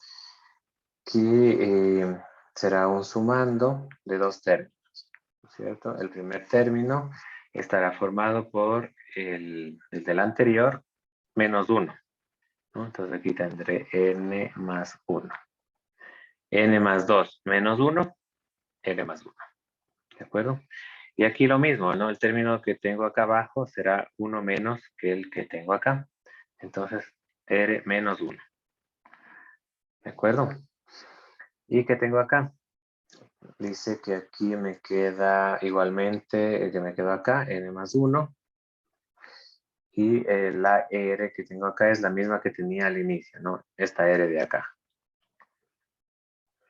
Que será un sumando de dos términos, ¿cierto? El primer término estará formado por el del anterior menos 1, ¿no? Entonces aquí tendré n más 1. N más 2 menos 1, n más 1. ¿De acuerdo? Y aquí lo mismo, ¿no? El término que tengo acá abajo será 1 menos que el que tengo acá. Entonces, r menos 1. ¿De acuerdo? ¿Y qué tengo acá? Dice que aquí me queda igualmente el que me quedó acá, n más 1. Y la r que tengo acá es la misma que tenía al inicio, ¿no? Esta r de acá.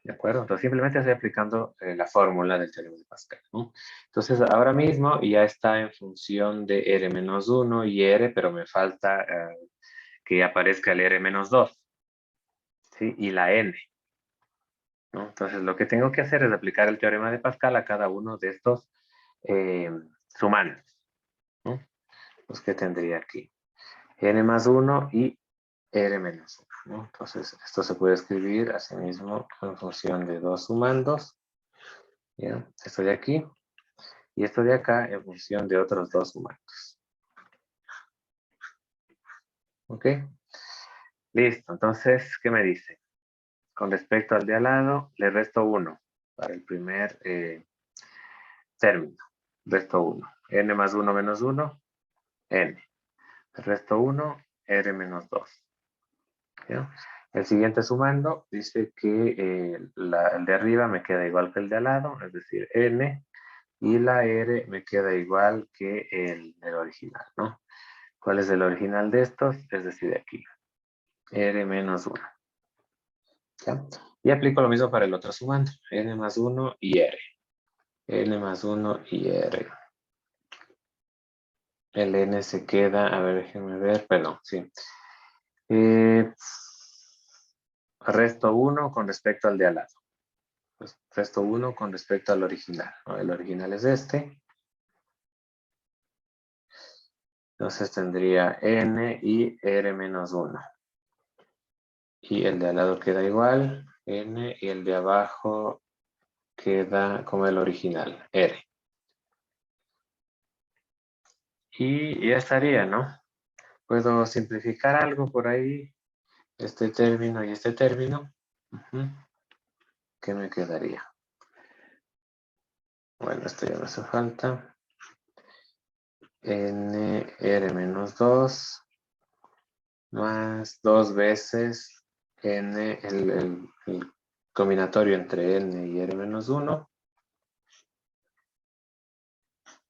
¿De acuerdo? Entonces simplemente estoy aplicando la fórmula del teorema de Pascal, ¿no? Entonces ahora mismo ya está en función de r menos 1 y r, pero me falta que aparezca el r menos 2, ¿sí? Y la n, ¿no? Entonces lo que tengo que hacer es aplicar el teorema de Pascal a cada uno de estos sumandos, ¿no? Pues, ¿qué tendría aquí? N más 1 y R menos 1, ¿no? Entonces, esto se puede escribir así mismo en función de dos sumandos, ¿ya? Esto de aquí y esto de acá en función de otros dos sumandos. ¿Ok? Listo. Entonces, ¿qué me dice? Con respecto al de al lado, le resto 1 para el primer término. Resto 1. N más 1 menos 1, N. El resto 1, R menos 2. ¿Ya? El siguiente sumando dice que el de arriba me queda igual que el de al lado, es decir, N, y la R me queda igual que el original, ¿no? ¿Cuál es el original de estos? Es decir, de aquí, R menos 1. ¿Ya? Y aplico lo mismo para el otro sumando, N más 1 y R. N más 1 y R. El N se queda, a ver, déjenme ver, perdón, sí. Resto 1 con respecto al de al lado. Pues resto 1 con respecto al original, ¿no? El original es este. Entonces tendría N y R menos 1. Y el de al lado queda igual, N, y el de abajo queda como el original, R. Y ya estaría, ¿no? Puedo simplificar algo por ahí, este término y este término. ¿Qué me quedaría? Bueno, esto ya me hace falta. N, R menos 2, más 2 veces N, el combinatorio entre N y R menos 1,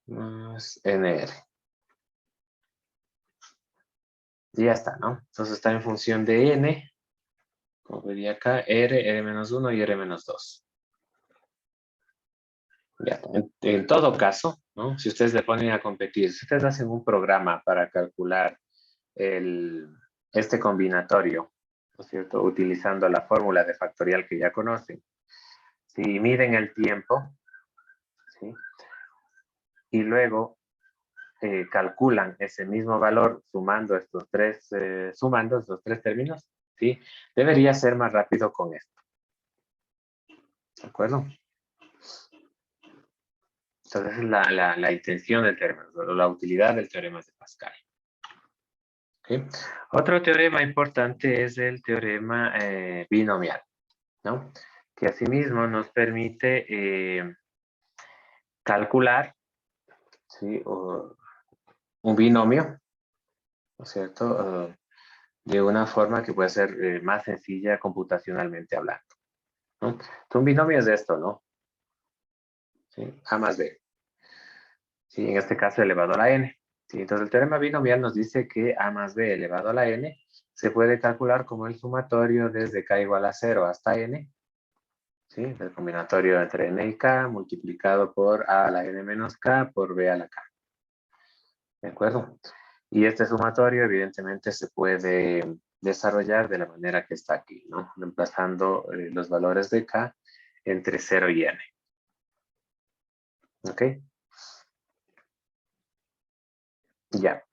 más NR. Y ya está, ¿no? Entonces está en función de N, como vería acá, R, R menos 1 y R menos 2. Ya, en todo caso, ¿no? Si ustedes le ponen a competir, si ustedes hacen un programa para calcular este combinatorio, ¿no es cierto? Utilizando la fórmula de factorial que ya conocen. Si miden el tiempo, ¿sí? Y luego calculan ese mismo valor sumando estos tres términos, ¿sí? Debería ser más rápido con esto. ¿De acuerdo? Entonces, esa es la intención del teorema, o la utilidad del teorema de Pascal. ¿Okay? Otro teorema importante es el teorema binomial, ¿no? Que asimismo nos permite calcular, ¿sí? Un binomio, ¿no es cierto? De una forma que puede ser más sencilla computacionalmente hablando, ¿no? Entonces, un binomio es esto, ¿no? ¿Sí? A más B. ¿Sí? En este caso elevado a la n. ¿Sí? Entonces el teorema binomial nos dice que a más b elevado a la n se puede calcular como el sumatorio desde k igual a 0 hasta n, ¿sí? El combinatorio entre n y k multiplicado por a a la n menos k por b a la k. ¿De acuerdo? Y este sumatorio evidentemente se puede desarrollar de la manera que está aquí, ¿no? Reemplazando los valores de k entre 0 y n. ¿Ok? Ya.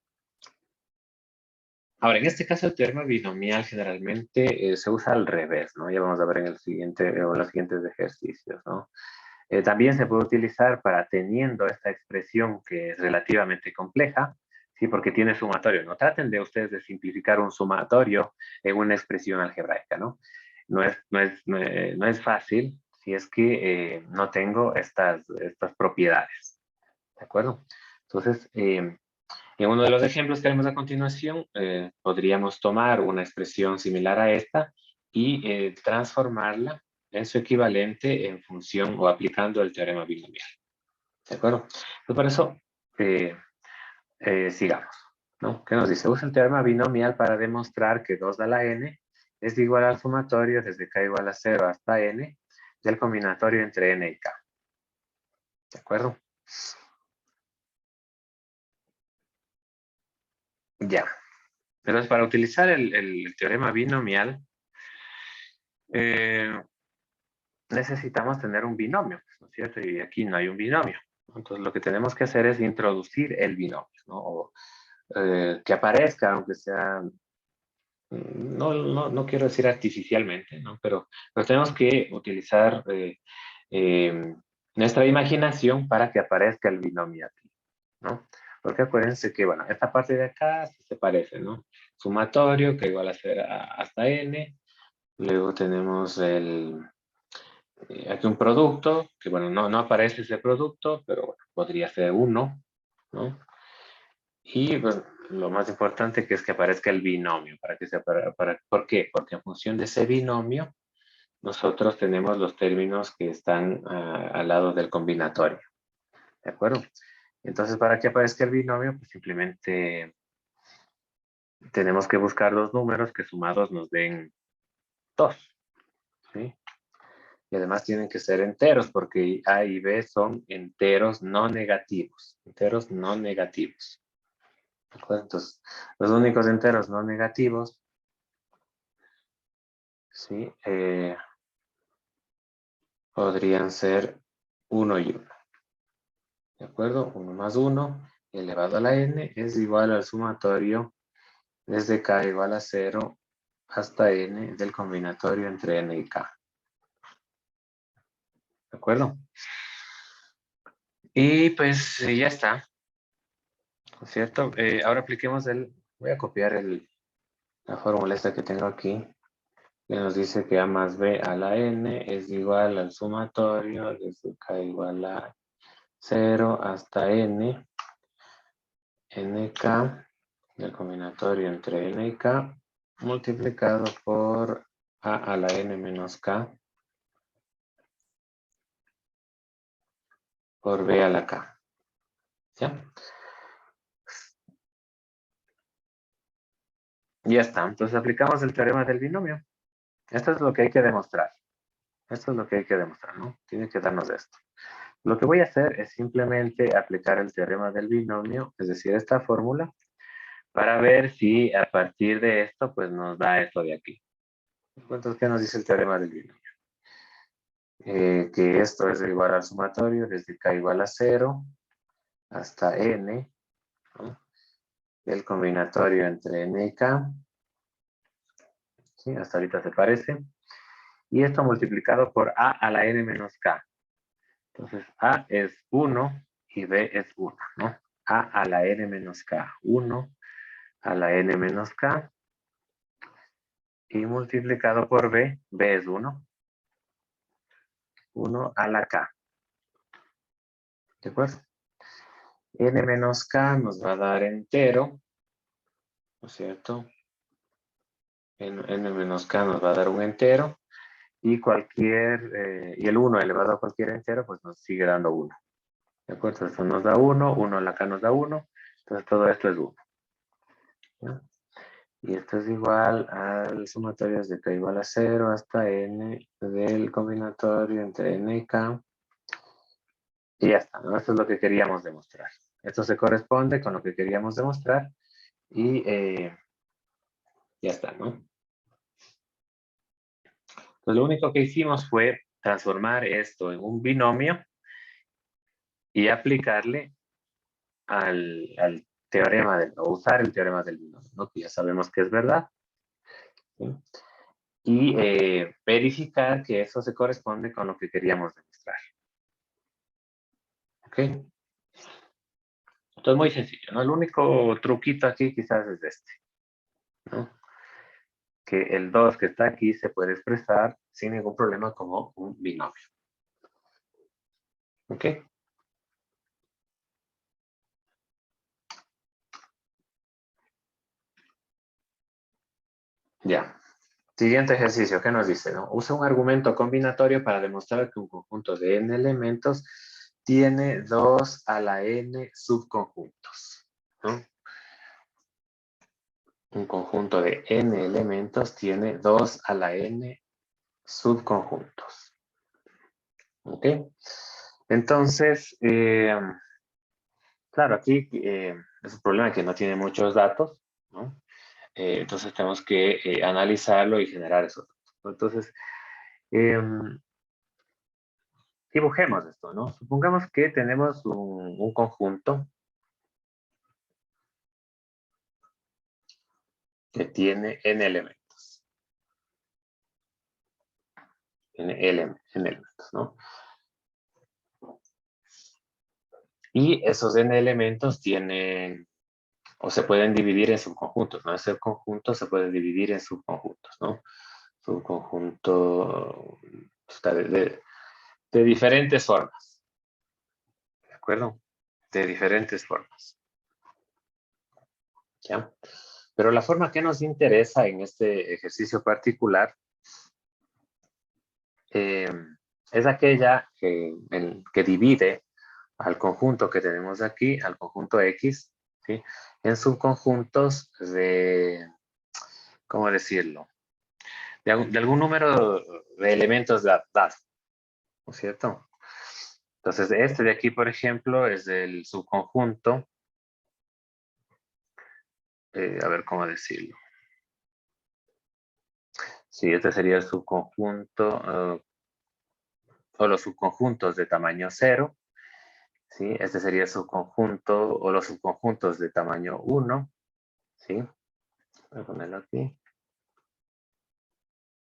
Ahora, en este caso el teorema binomial generalmente se usa al revés, ¿no? Ya vamos a ver en el siguiente, o en los siguientes ejercicios, ¿no? También se puede utilizar para teniendo esta expresión que es relativamente compleja, ¿sí? Porque tiene sumatorio. No traten de ustedes de simplificar un sumatorio en una expresión algebraica, ¿no? No es fácil si es que no tengo estas propiedades, ¿de acuerdo? Entonces, en uno de los ejemplos que haremos a continuación, podríamos tomar una expresión similar a esta y transformarla en su equivalente en función o aplicando el teorema binomial. ¿De acuerdo? Pues por eso, eh, sigamos, ¿no? ¿Qué nos dice? Usa el teorema binomial para demostrar que 2 a la n es igual al sumatorio desde k igual a 0 hasta n del combinatorio entre n y k. ¿De acuerdo? Ya. Entonces, para utilizar el teorema binomial, eh, necesitamos tener un binomio, ¿no es cierto? Y aquí no hay un binomio. Entonces, lo que tenemos que hacer es introducir el binomio, ¿no? O que aparezca, aunque sea, no quiero decir artificialmente, ¿no? Pero tenemos que utilizar eh, nuestra imaginación para que aparezca el binomio aquí, ¿no? Porque acuérdense que, bueno, esta parte de acá se parece, ¿no? Sumatorio, que igual a ser hasta n. Luego tenemos aquí un producto, que bueno, no aparece ese producto, pero bueno, podría ser uno, ¿no? Y bueno, lo más importante que es que aparezca el binomio, para que sea ¿por qué? Porque en función de ese binomio, nosotros tenemos los términos que están al lado del combinatorio, ¿de acuerdo? Entonces, para que aparezca el binomio, pues simplemente tenemos que buscar dos números que sumados nos den 2, ¿sí? Y además tienen que ser enteros, porque A y B son enteros no negativos. Enteros no negativos. ¿De acuerdo? Entonces, los únicos enteros no negativos, ¿sí? Podrían ser 1 y 1. ¿De acuerdo? 1 más 1 elevado a la n es igual al sumatorio desde k igual a 0 hasta n del combinatorio entre n y k. ¿De acuerdo? Y pues ya está, ¿no es cierto? Ahora apliquemos voy a copiar la fórmula esta que tengo aquí, que nos dice que a más b a la n es igual al sumatorio desde k igual a 0 hasta n, nk, del combinatorio entre n y k, multiplicado por a la n menos k por b a la k. ¿Ya? Ya está. Entonces aplicamos el teorema del binomio. Esto es lo que hay que demostrar. Esto es lo que hay que demostrar, ¿no? Tiene que darnos esto. Lo que voy a hacer es simplemente aplicar el teorema del binomio, es decir, esta fórmula, para ver si a partir de esto, pues nos da esto de aquí. Entonces, ¿qué nos dice el teorema del binomio? Que esto es igual al sumatorio desde k igual a 0 hasta n, ¿no? El combinatorio entre n y k, ¿sí? Hasta ahorita se parece. Y esto multiplicado por a a la n menos k. Entonces, a es 1 y b es 1, ¿no? A la n menos k. 1 a la n menos k. Y multiplicado por b, b es 1. 1 a la k. ¿De acuerdo? N menos k nos va a dar entero, ¿no es cierto? N menos k nos va a dar un entero. Y y el 1 elevado a cualquier entero, pues nos sigue dando 1. ¿De acuerdo? Esto nos da 1, 1 a la k nos da 1. Entonces todo esto es 1. ¿Ya? Y esto es igual al sumatorio de k igual a 0 hasta n del combinatorio entre n y k. Y ya está, ¿no? Esto es lo que queríamos demostrar. Esto se corresponde con lo que queríamos demostrar. Y ya está, ¿no? Entonces lo único que hicimos fue transformar esto en un binomio y aplicarle al teorema o usar el teorema del binomio, ¿no? Que ya sabemos que es verdad. ¿Sí? Y verificar que eso se corresponde con lo que queríamos demostrar. ¿Ok? Entonces, muy sencillo, ¿no? El único truquito aquí quizás es este, ¿no? Que el 2 que está aquí se puede expresar sin ningún problema como un binomio. ¿Ok? Ya. Siguiente ejercicio, ¿qué nos dice? ¿No? Usa un argumento combinatorio para demostrar que un conjunto de n elementos tiene 2 a la n subconjuntos, ¿no? Un conjunto de n elementos tiene 2 a la n subconjuntos. ¿Ok? Entonces, claro, aquí es un problema que no tiene muchos datos, ¿no? Entonces tenemos que analizarlo y generar esos datos. Entonces, dibujemos esto, ¿no? Supongamos que tenemos un conjunto que tiene n elementos. N elementos, ¿no? Y esos n elementos tienen, o se pueden dividir en subconjuntos, ¿no? Ese conjunto se puede dividir en subconjuntos, ¿no? Subconjunto está de diferentes formas, ¿de acuerdo? De diferentes formas, ¿ya? Pero la forma que nos interesa en este ejercicio particular es aquella que divide al conjunto que tenemos aquí, al conjunto X, ¿sí? En subconjuntos de, ¿cómo decirlo? De algún número de elementos dado, ¿no es cierto? Entonces, este de aquí, por ejemplo, es del subconjunto, a ver cómo decirlo. Sí, este sería el subconjunto, o los subconjuntos de tamaño 0, ¿sí? Este sería el subconjunto, o los subconjuntos de tamaño 1, ¿sí? Voy a ponerlo aquí.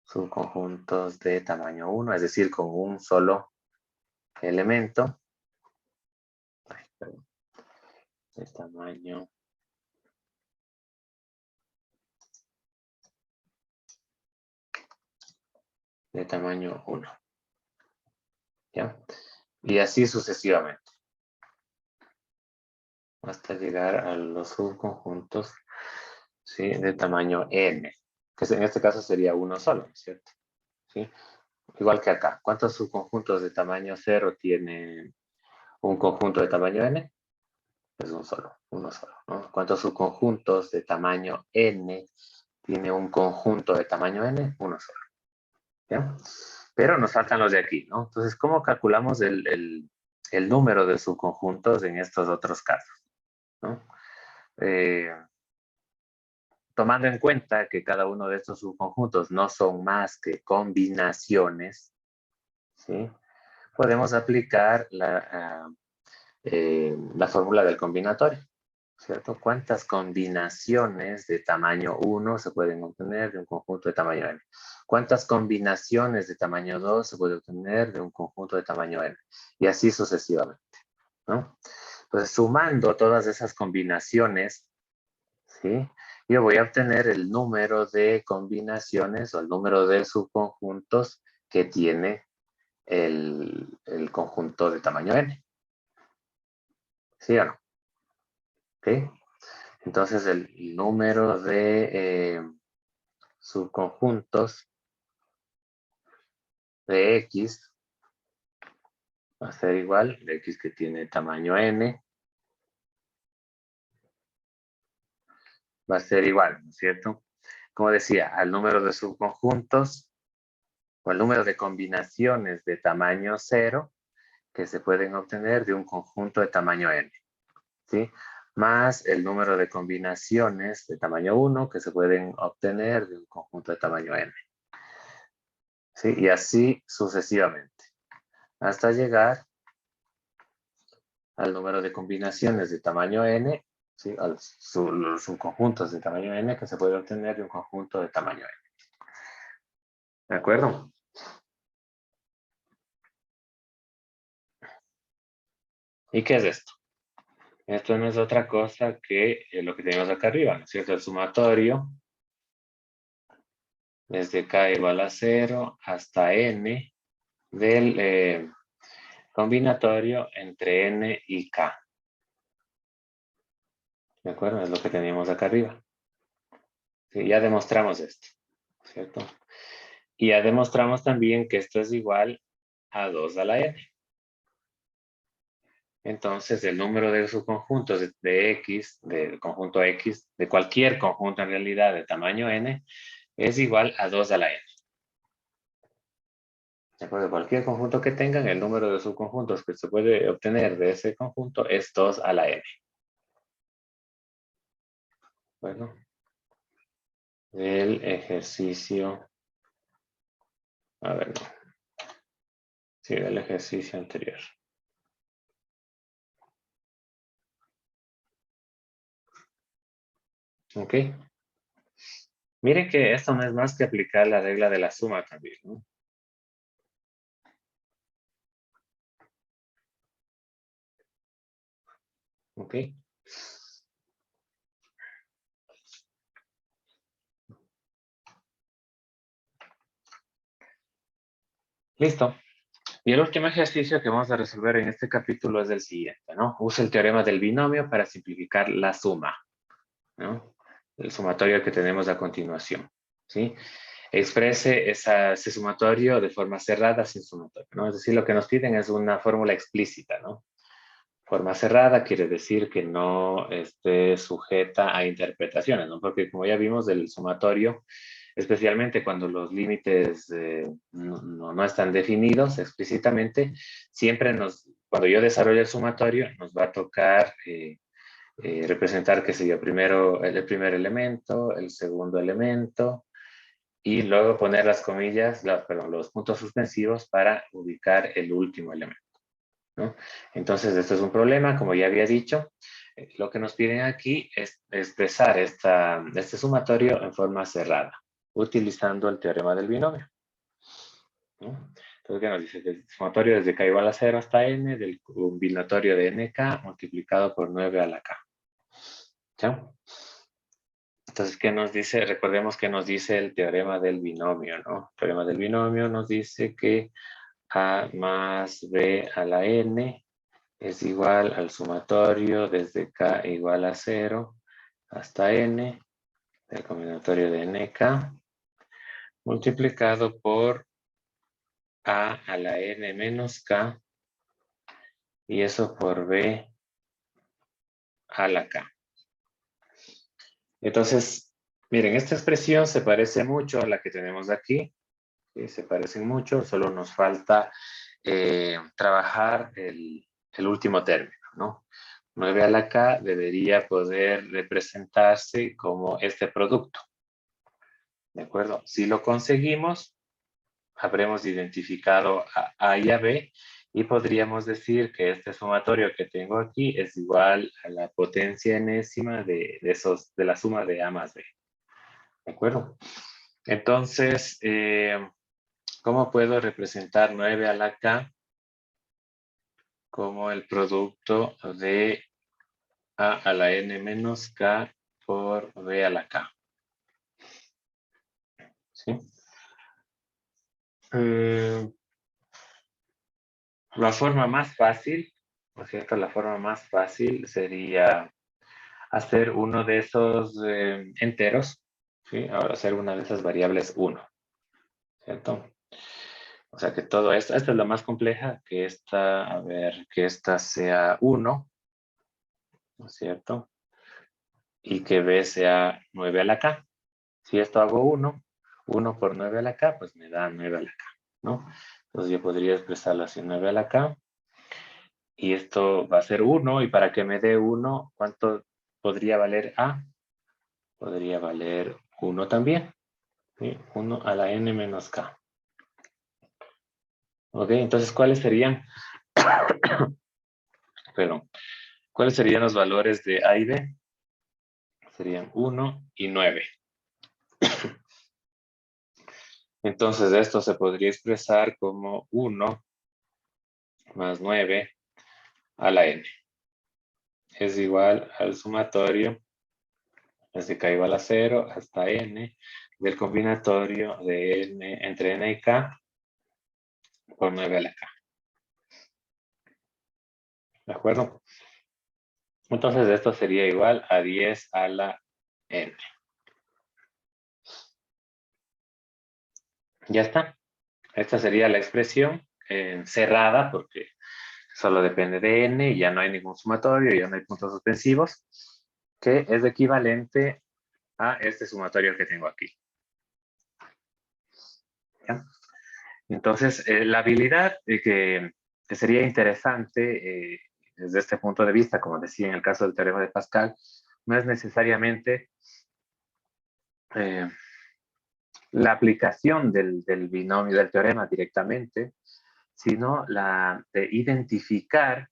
Subconjuntos de tamaño 1, es decir, con un solo elemento. Ay, perdón. De tamaño. De tamaño 1. ¿Ya? Y así sucesivamente. Hasta llegar a los subconjuntos, ¿sí? De tamaño n. Que en este caso sería uno solo, ¿no es cierto? ¿Sí? Igual que acá. ¿Cuántos subconjuntos de tamaño 0 tiene un conjunto de tamaño n? Es un solo, uno solo, ¿no? ¿Cuántos subconjuntos de tamaño n tiene un conjunto de tamaño n? Uno solo. ¿Ya? Pero nos faltan los de aquí, ¿no? Entonces, ¿cómo calculamos el número de subconjuntos en estos otros casos? ¿No? Tomando en cuenta que cada uno de estos subconjuntos no son más que combinaciones, ¿sí? Podemos aplicar la fórmula del combinatorio. ¿cierto? ¿Cuántas combinaciones de tamaño 1 se pueden obtener de un conjunto de tamaño n? ¿Cuántas combinaciones de tamaño 2 se puede obtener de un conjunto de tamaño n? Y así sucesivamente, ¿no? Entonces, sumando todas esas combinaciones, ¿sí? Yo voy a obtener el número de combinaciones o el número de subconjuntos que tiene el conjunto de tamaño n. ¿Sí o no? ¿Ok? Entonces, el número de subconjuntos de X va a ser igual, de X que tiene tamaño n, va a ser igual, ¿no es cierto? Como decía, al número de subconjuntos o el número de combinaciones de tamaño 0 que se pueden obtener de un conjunto de tamaño n, ¿sí? Más el número de combinaciones de tamaño 1 que se pueden obtener de un conjunto de tamaño n, ¿sí? Y así sucesivamente, hasta llegar al número de combinaciones de tamaño n, ¿sí? Los subconjuntos de tamaño n que se puede obtener de un conjunto de tamaño n. ¿De acuerdo? ¿Y qué es esto? Esto no es otra cosa que lo que tenemos acá arriba, ¿no es cierto? El sumatorio desde k igual a 0 hasta n del combinatorio entre n y k. ¿De acuerdo? Es lo que teníamos acá arriba. Sí, ya demostramos esto, ¿cierto? Y ya demostramos también que esto es igual a 2 a la n. Entonces, el número de subconjuntos de X, del conjunto X, de cualquier conjunto en realidad de tamaño n, es igual a 2 a la n. De acuerdo, cualquier conjunto que tengan, el número de subconjuntos que se puede obtener de ese conjunto es 2 a la n. Bueno, el ejercicio, a ver, no. Sí, del ejercicio anterior. Ok. Miren que esto no es más que aplicar la regla de la suma también, ¿no? Ok. Listo. Y el último ejercicio que vamos a resolver en este capítulo es el siguiente, ¿no? Usa el teorema del binomio para simplificar la suma, ¿no? El sumatorio que tenemos a continuación, ¿sí? Exprese ese sumatorio de forma cerrada sin sumatorio, ¿no? Es decir, lo que nos piden es una fórmula explícita, ¿no? Forma cerrada quiere decir que no esté sujeta a interpretaciones, ¿no? Porque como ya vimos, el sumatorio, especialmente cuando los límites no están definidos explícitamente, siempre cuando yo desarrollo el sumatorio, nos va a tocar representar, qué sé yo, primero el primer elemento, el segundo elemento, y luego poner las comillas, perdón, los puntos suspensivos para ubicar el último elemento, ¿no? Entonces, esto es un problema, como ya había dicho. Lo que nos piden aquí es expresar este sumatorio en forma cerrada, utilizando el teorema del binomio, ¿no? Entonces, ¿qué nos dice? El sumatorio desde k igual a 0 hasta n del combinatorio de nk multiplicado por 9 a la k. ¿Ya? Entonces, ¿qué nos dice? Recordemos que nos dice el teorema del binomio, ¿no? El teorema del binomio nos dice que a más b a la n es igual al sumatorio desde k igual a 0 hasta n del combinatorio de nk multiplicado por a la n menos k y eso por b a la k. Entonces, miren, esta expresión se parece mucho a la que tenemos aquí. ¿Sí? Se parecen mucho, solo nos falta trabajar el último término, ¿no? 9 a la k debería poder representarse como este producto. ¿De acuerdo? Si lo conseguimos, habremos identificado a A y a B Y podríamos decir que este sumatorio que tengo aquí es igual a la potencia enésima de la suma de A más B. ¿De acuerdo? Entonces, ¿cómo puedo representar 9 a la K como el producto de A a la N menos K por B a la K? ¿Sí? La forma más fácil, ¿no es cierto? La forma más fácil sería hacer uno de esos enteros, ¿sí? Ahora hacer una de esas variables 1, ¿cierto? O sea que todo esto, esta es la más compleja, que esta, a ver, que esta sea 1, ¿no es cierto? Y que B sea 9 a la K. Si esto hago 1 por 9 a la K, pues me da 9 a la K, ¿no? Entonces yo podría expresarlo así, 9 a la K. Y esto va a ser 1, y para que me dé 1, ¿cuánto podría valer A? Podría valer 1 también, ¿sí? 1 a la N menos K. Ok, entonces, ¿cuáles serían? Perdón. ¿Cuáles serían los valores de A y B? Serían 1 y 9. Entonces, esto se podría expresar como 1 más 9 a la N. Es igual al sumatorio desde K igual a 0 hasta N del combinatorio de N entre N y K por 9 a la K. ¿De acuerdo? Entonces, esto sería igual a 10 a la N. Ya está. Esta sería la expresión cerrada porque solo depende de n y ya no hay ningún sumatorio, ya no hay puntos suspensivos, que es equivalente a este sumatorio que tengo aquí. ¿Ya? Entonces, la habilidad que sería interesante desde este punto de vista, como decía en el caso del teorema de Pascal, no es necesariamente eh, la aplicación del binomio del teorema directamente, sino la de identificar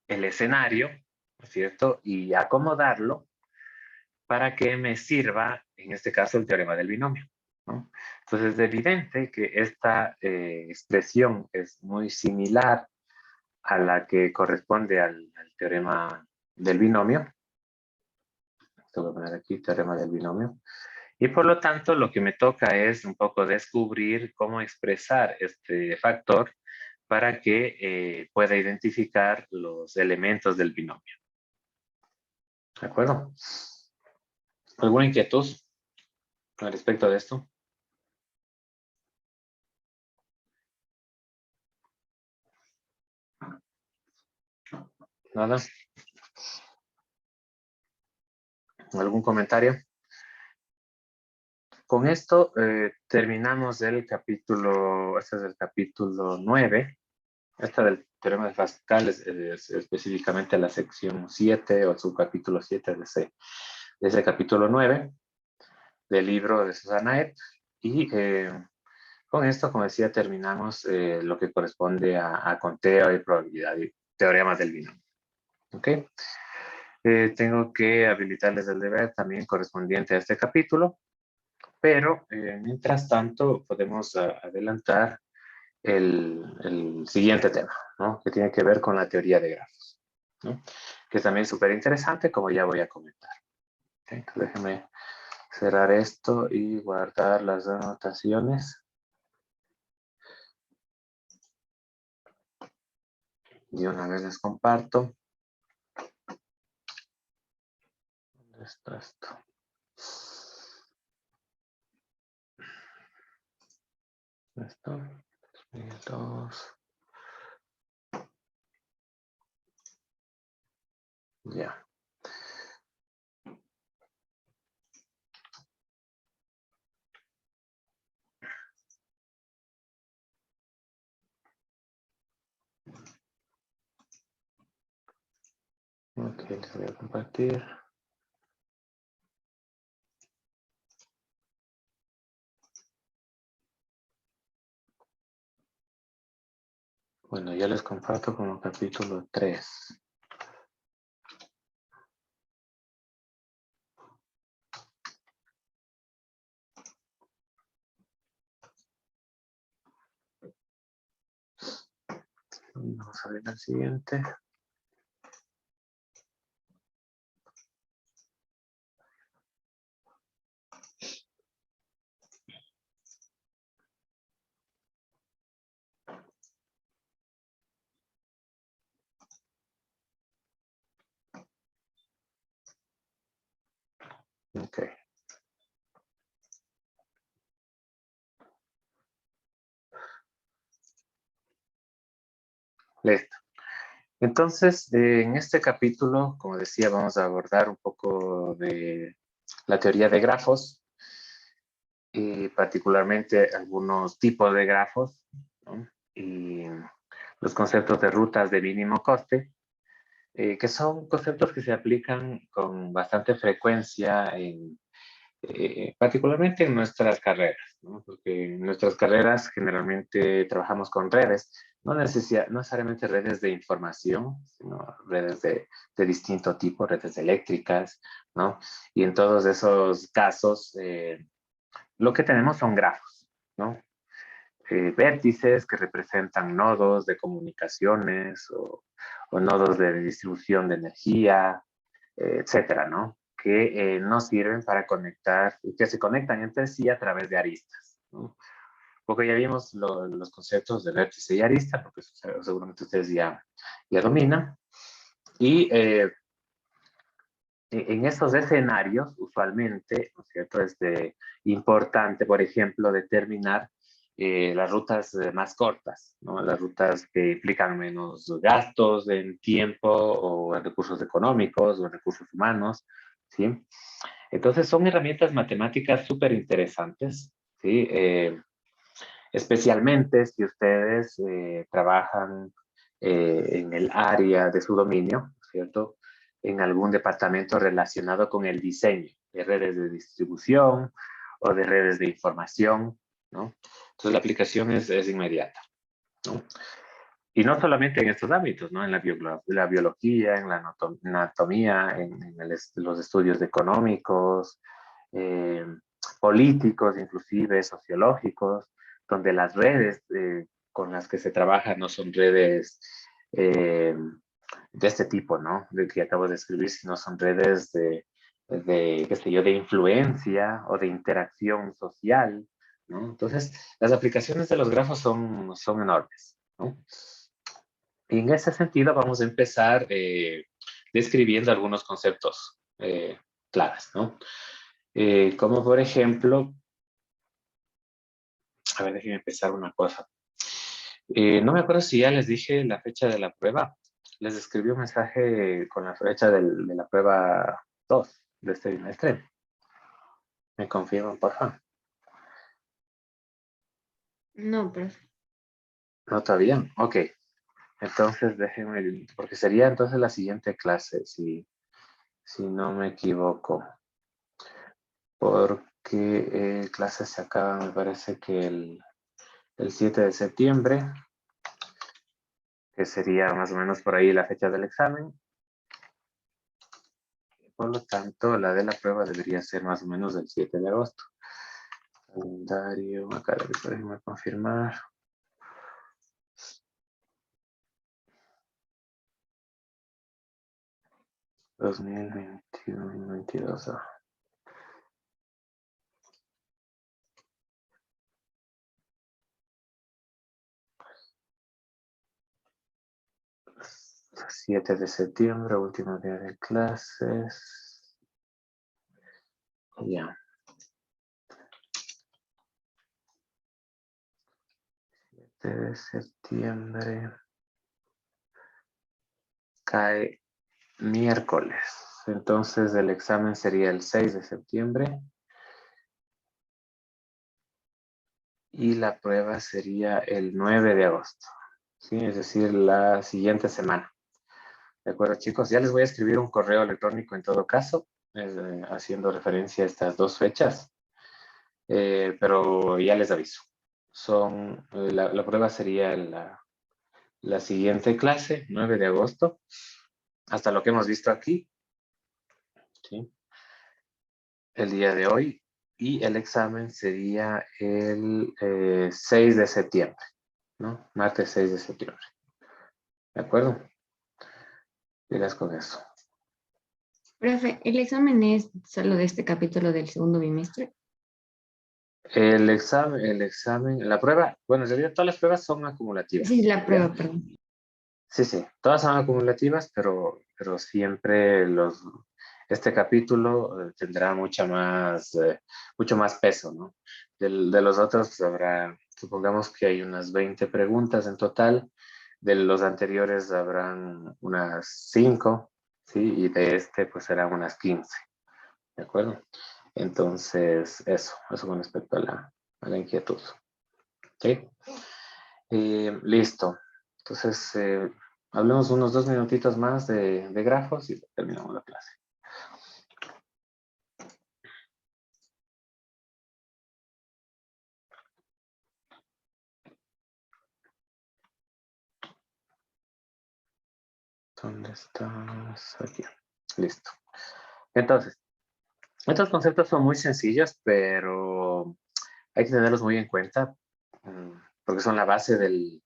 el escenario, ¿no es cierto? Y acomodarlo para que me sirva, en este caso, el teorema del binomio, ¿no? Entonces es evidente que esta expresión es muy similar a la que corresponde al teorema del binomio. Esto voy a poner aquí, teorema del binomio. Y por lo tanto, lo que me toca es un poco descubrir cómo expresar este factor para que pueda identificar los elementos del binomio. ¿De acuerdo? ¿Alguna inquietud al respecto de esto? ¿Nada? ¿Algún comentario? Con esto terminamos el capítulo, este es el capítulo 9. Esta del teorema de Pascal es específicamente la sección 7 o el subcapítulo 7 de ese capítulo 9 del libro de Susana Ep. Y con esto, como decía, terminamos lo que corresponde a conteo y probabilidad y teoremas del binomio. ¿Ok? Tengo que habilitarles el deber también correspondiente a este capítulo, pero mientras tanto podemos adelantar el siguiente tema, ¿no? Que tiene que ver con la teoría de grafos, ¿no? Que es también súper interesante, como ya voy a comentar. ¿Okay? Déjenme cerrar esto y guardar las anotaciones. Y una vez les comparto. ¿Dónde está esto? Esto. 2002. Ya. Ok, les voy a compartir. Bueno, ya les comparto como capítulo 3. Vamos a ver el siguiente. Ok. Listo. Entonces, en este capítulo, como decía, vamos a abordar un poco de la teoría de grafos y particularmente algunos tipos de grafos, ¿no? Y los conceptos de rutas de mínimo coste, que son conceptos que se aplican con bastante frecuencia particularmente en nuestras carreras, ¿no? Porque en nuestras carreras generalmente trabajamos con redes, no necesariamente redes de información, sino redes de distinto tipo, redes eléctricas, ¿no? Y en todos esos casos, lo que tenemos son grafos, ¿no? Vértices que representan nodos de comunicaciones o nodos de distribución de energía, etcétera, ¿no? Que nos sirven para conectar, que se conectan entre sí a través de aristas, ¿no? Porque ya vimos los conceptos de vértice y arista, porque seguramente ustedes ya dominan. Y en estos escenarios, usualmente, ¿no es cierto?, es importante, por ejemplo, determinar las rutas más cortas, ¿no? Las rutas que implican menos gastos en tiempo o en recursos económicos o en recursos humanos, ¿sí? Entonces son herramientas matemáticas súper interesantes, ¿sí? Especialmente si ustedes trabajan en el área de su dominio, ¿cierto? En algún departamento relacionado con el diseño de redes de distribución o de redes de información, ¿no? Entonces la aplicación es inmediata, ¿no? Y no solamente en estos ámbitos, ¿no? En la biología, en la anatomía, los estudios económicos, eh, políticos, inclusive sociológicos, donde las redes con las que se trabaja no son redes eh, de este tipo, ¿no? De que acabo de escribir, sino son redes qué sé yo, de influencia o de interacción social, ¿no? Entonces, las aplicaciones de los grafos son enormes, ¿no? Y en ese sentido vamos a empezar describiendo algunos conceptos claves, ¿no? Como por ejemplo, a ver, déjenme empezar una cosa. No me acuerdo si ya les dije la fecha de la prueba. Les escribí un mensaje con la fecha de la prueba 2 de este bimestre. ¿Me confirman, por favor? No, profe. No, todavía. Ok. Entonces déjenme, porque sería entonces la siguiente clase, si no me equivoco. Porque clases se acaban, me parece que el 7 de septiembre, que sería más o menos por ahí la fecha del examen. Por lo tanto, la de la prueba debería ser más o menos el 7 de agosto. Calendario académico, déjenme confirmar. Dos mil 2022. 7 de septiembre, último día de clases. Ya. 7 de septiembre. Cae miércoles. Entonces el examen sería el 6 de septiembre. Y la prueba sería el 9 de agosto. ¿Sí? Es decir, la siguiente semana. ¿De acuerdo, chicos? Ya les voy a escribir un correo electrónico en todo caso, haciendo referencia a estas dos fechas, pero ya les aviso. La prueba sería la siguiente clase, 9 de agosto, hasta lo que hemos visto aquí, ¿sí? El día de hoy, y el examen sería el 6 de septiembre, ¿no? Martes 6 de septiembre. ¿De acuerdo? Dirás con eso. Profe, ¿el examen es solo de este capítulo del segundo bimestre? La prueba, bueno, en realidad todas las pruebas son Sí, acumulativas, la ¿ya? prueba, perdón. Sí, sí, todas son acumulativas, pero siempre este capítulo tendrá mucho más peso, ¿no? De los otros pues, habrá, supongamos que hay unas 20 preguntas en total, de los anteriores habrán unas 5, ¿sí? Y de este pues serán unas 15, ¿de acuerdo? Entonces, eso con respecto a la inquietud, ¿sí? Listo. Entonces, hablemos unos 2 minutitos más de grafos y terminamos la clase. ¿Dónde estás? Aquí. Listo. Entonces, estos conceptos son muy sencillos, pero hay que tenerlos muy en cuenta mm, porque son la base de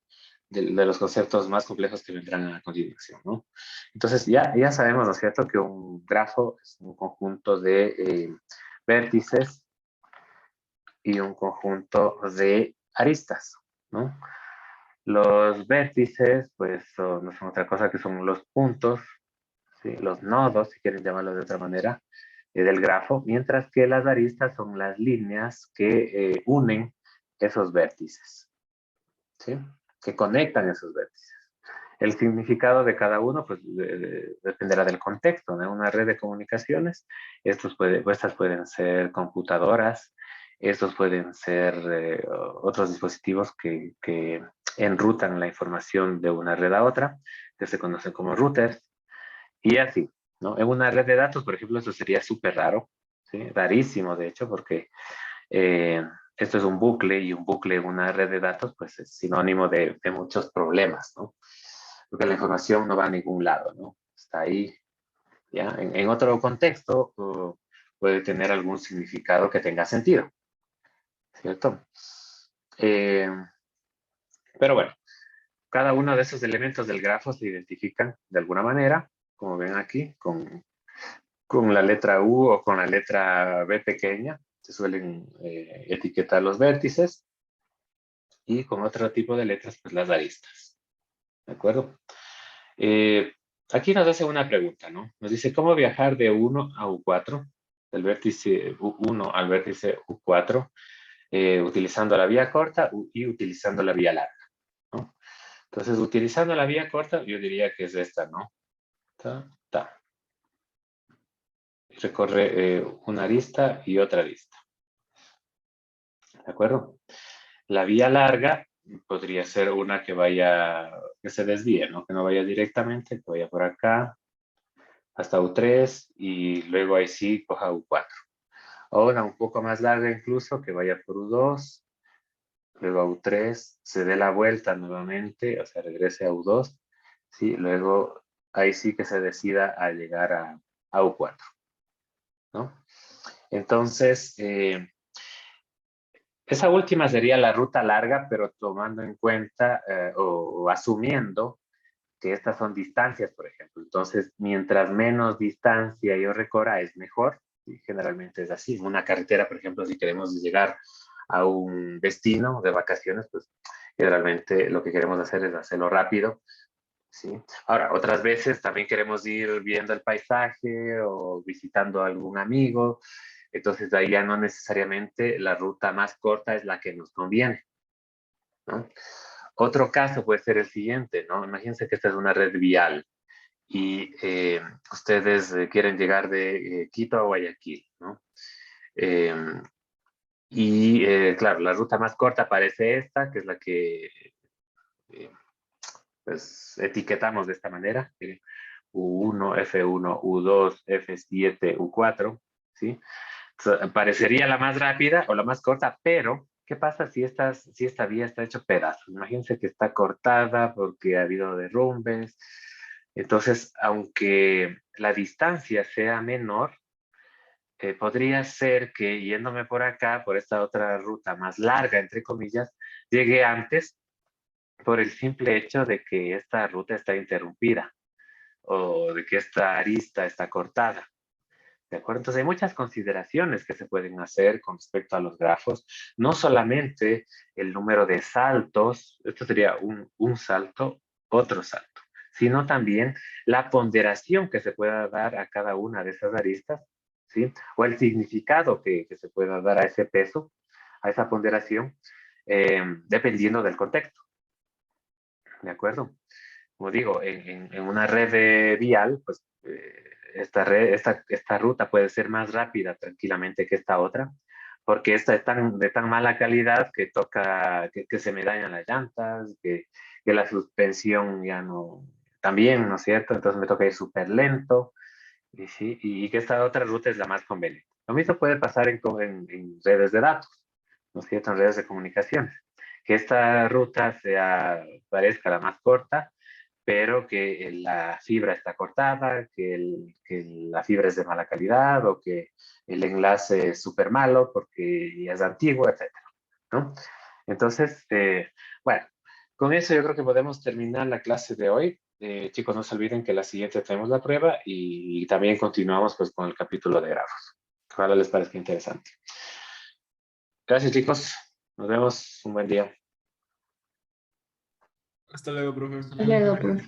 los conceptos más complejos que vendrán a continuación, ¿no? Entonces, ya sabemos, ¿no es cierto?, que un grafo es un conjunto de vértices y un conjunto de aristas, ¿no? Los vértices, pues, no son otra cosa que son los puntos, ¿sí? Los nodos, si quieren llamarlo de otra manera, del grafo, mientras que las aristas son las líneas que unen esos vértices, ¿sí? Que conectan esos vértices. El significado de cada uno, pues, dependerá del contexto, ¿no? Una red de comunicaciones, estas pueden ser computadoras, estos pueden ser otros dispositivos que enrutan la información de una red a otra, que se conocen como routers, y así, ¿no? En una red de datos, por ejemplo, eso sería súper raro, ¿sí? Rarísimo, de hecho, porque eh, esto es un bucle, y un bucle en una red de datos, pues es sinónimo de muchos problemas, ¿no? Porque la información no va a ningún lado, ¿no? Está ahí, ¿ya? En otro contexto, puede tener algún significado que tenga sentido, ¿cierto? Eh, pero bueno, cada uno de esos elementos del grafo se identifican de alguna manera, como ven aquí, con la letra U o con la letra B pequeña. Se suelen etiquetar los vértices, y con otro tipo de letras, pues las aristas. ¿De acuerdo? Eh, Aquí nos hace una pregunta, ¿no? Nos dice, ¿cómo viajar de 1 a U4, del vértice U1 al vértice U4, utilizando la vía corta y utilizando la vía larga, ¿no? Entonces, utilizando la vía corta, yo diría que es esta, ¿no? Ta, ta. Recorre una arista y otra arista. ¿De acuerdo? La vía larga podría ser una que se desvíe, ¿no? Que no vaya directamente, que vaya por acá hasta U3 y luego ahí sí coja U4. O una un poco más larga incluso, que vaya por U2, luego a U3, se dé la vuelta nuevamente, o sea, regrese a U2, ¿sí? Luego ahí sí que se decida a llegar a U4, ¿no? Entonces, esa última sería la ruta larga, pero tomando en cuenta o asumiendo que estas son distancias, por ejemplo. Entonces, mientras menos distancia yo recorra, es mejor. Y generalmente es así. En una carretera, por ejemplo, si queremos llegar a un destino de vacaciones, pues generalmente lo que queremos hacer es hacerlo rápido, ¿sí? Ahora, otras veces también queremos ir viendo el paisaje o visitando a algún amigo. Entonces, ahí ya no necesariamente la ruta más corta es la que nos conviene, ¿no? Otro caso puede ser el siguiente, ¿no? Imagínense que esta es una red vial y ustedes quieren llegar de Quito a Guayaquil, ¿no? Eh, claro, la ruta más corta parece esta, que es la que eh, pues, etiquetamos de esta manera, U1, F1, U2, F7, U4, ¿sí? Parecería la más rápida o la más corta, pero ¿Qué pasa si esta vía está hecha pedazos? Imagínense que está cortada porque ha habido derrumbes. Entonces, aunque la distancia sea menor, podría ser que yéndome por acá, por esta otra ruta más larga, entre comillas, llegue antes por el simple hecho de que esta ruta está interrumpida o de que esta arista está cortada. ¿De acuerdo? Entonces hay muchas consideraciones que se pueden hacer con respecto a los grafos. No solamente el número de saltos, esto sería un salto, otro salto, sino también la ponderación que se pueda dar a cada una de esas aristas, ¿sí? O el significado que se pueda dar a ese peso, a esa ponderación, dependiendo del contexto. ¿De acuerdo? Como digo, en una red vial, pues esta ruta puede ser más rápida tranquilamente que esta otra, porque esta es de tan mala calidad que toca, que se me dañan las llantas, que la suspensión ya no, también, ¿no es cierto? Entonces me toca ir súper lento, y, sí, y que esta otra ruta es la más conveniente. Lo mismo puede pasar en redes de datos, ¿no es cierto? En redes de comunicaciones. Que esta ruta parezca la más corta, pero que la fibra está cortada, que la fibra es de mala calidad o que el enlace es súper malo porque ya es antiguo, etcétera, ¿no? Entonces, bueno, con eso yo creo que podemos terminar la clase de hoy. Chicos, no se olviden que la siguiente tenemos la prueba y también continuamos pues con el capítulo de grafos. Ojalá les parezca interesante. Gracias, chicos. Nos vemos. Un buen día. Hasta luego, profe. Hasta luego, profe.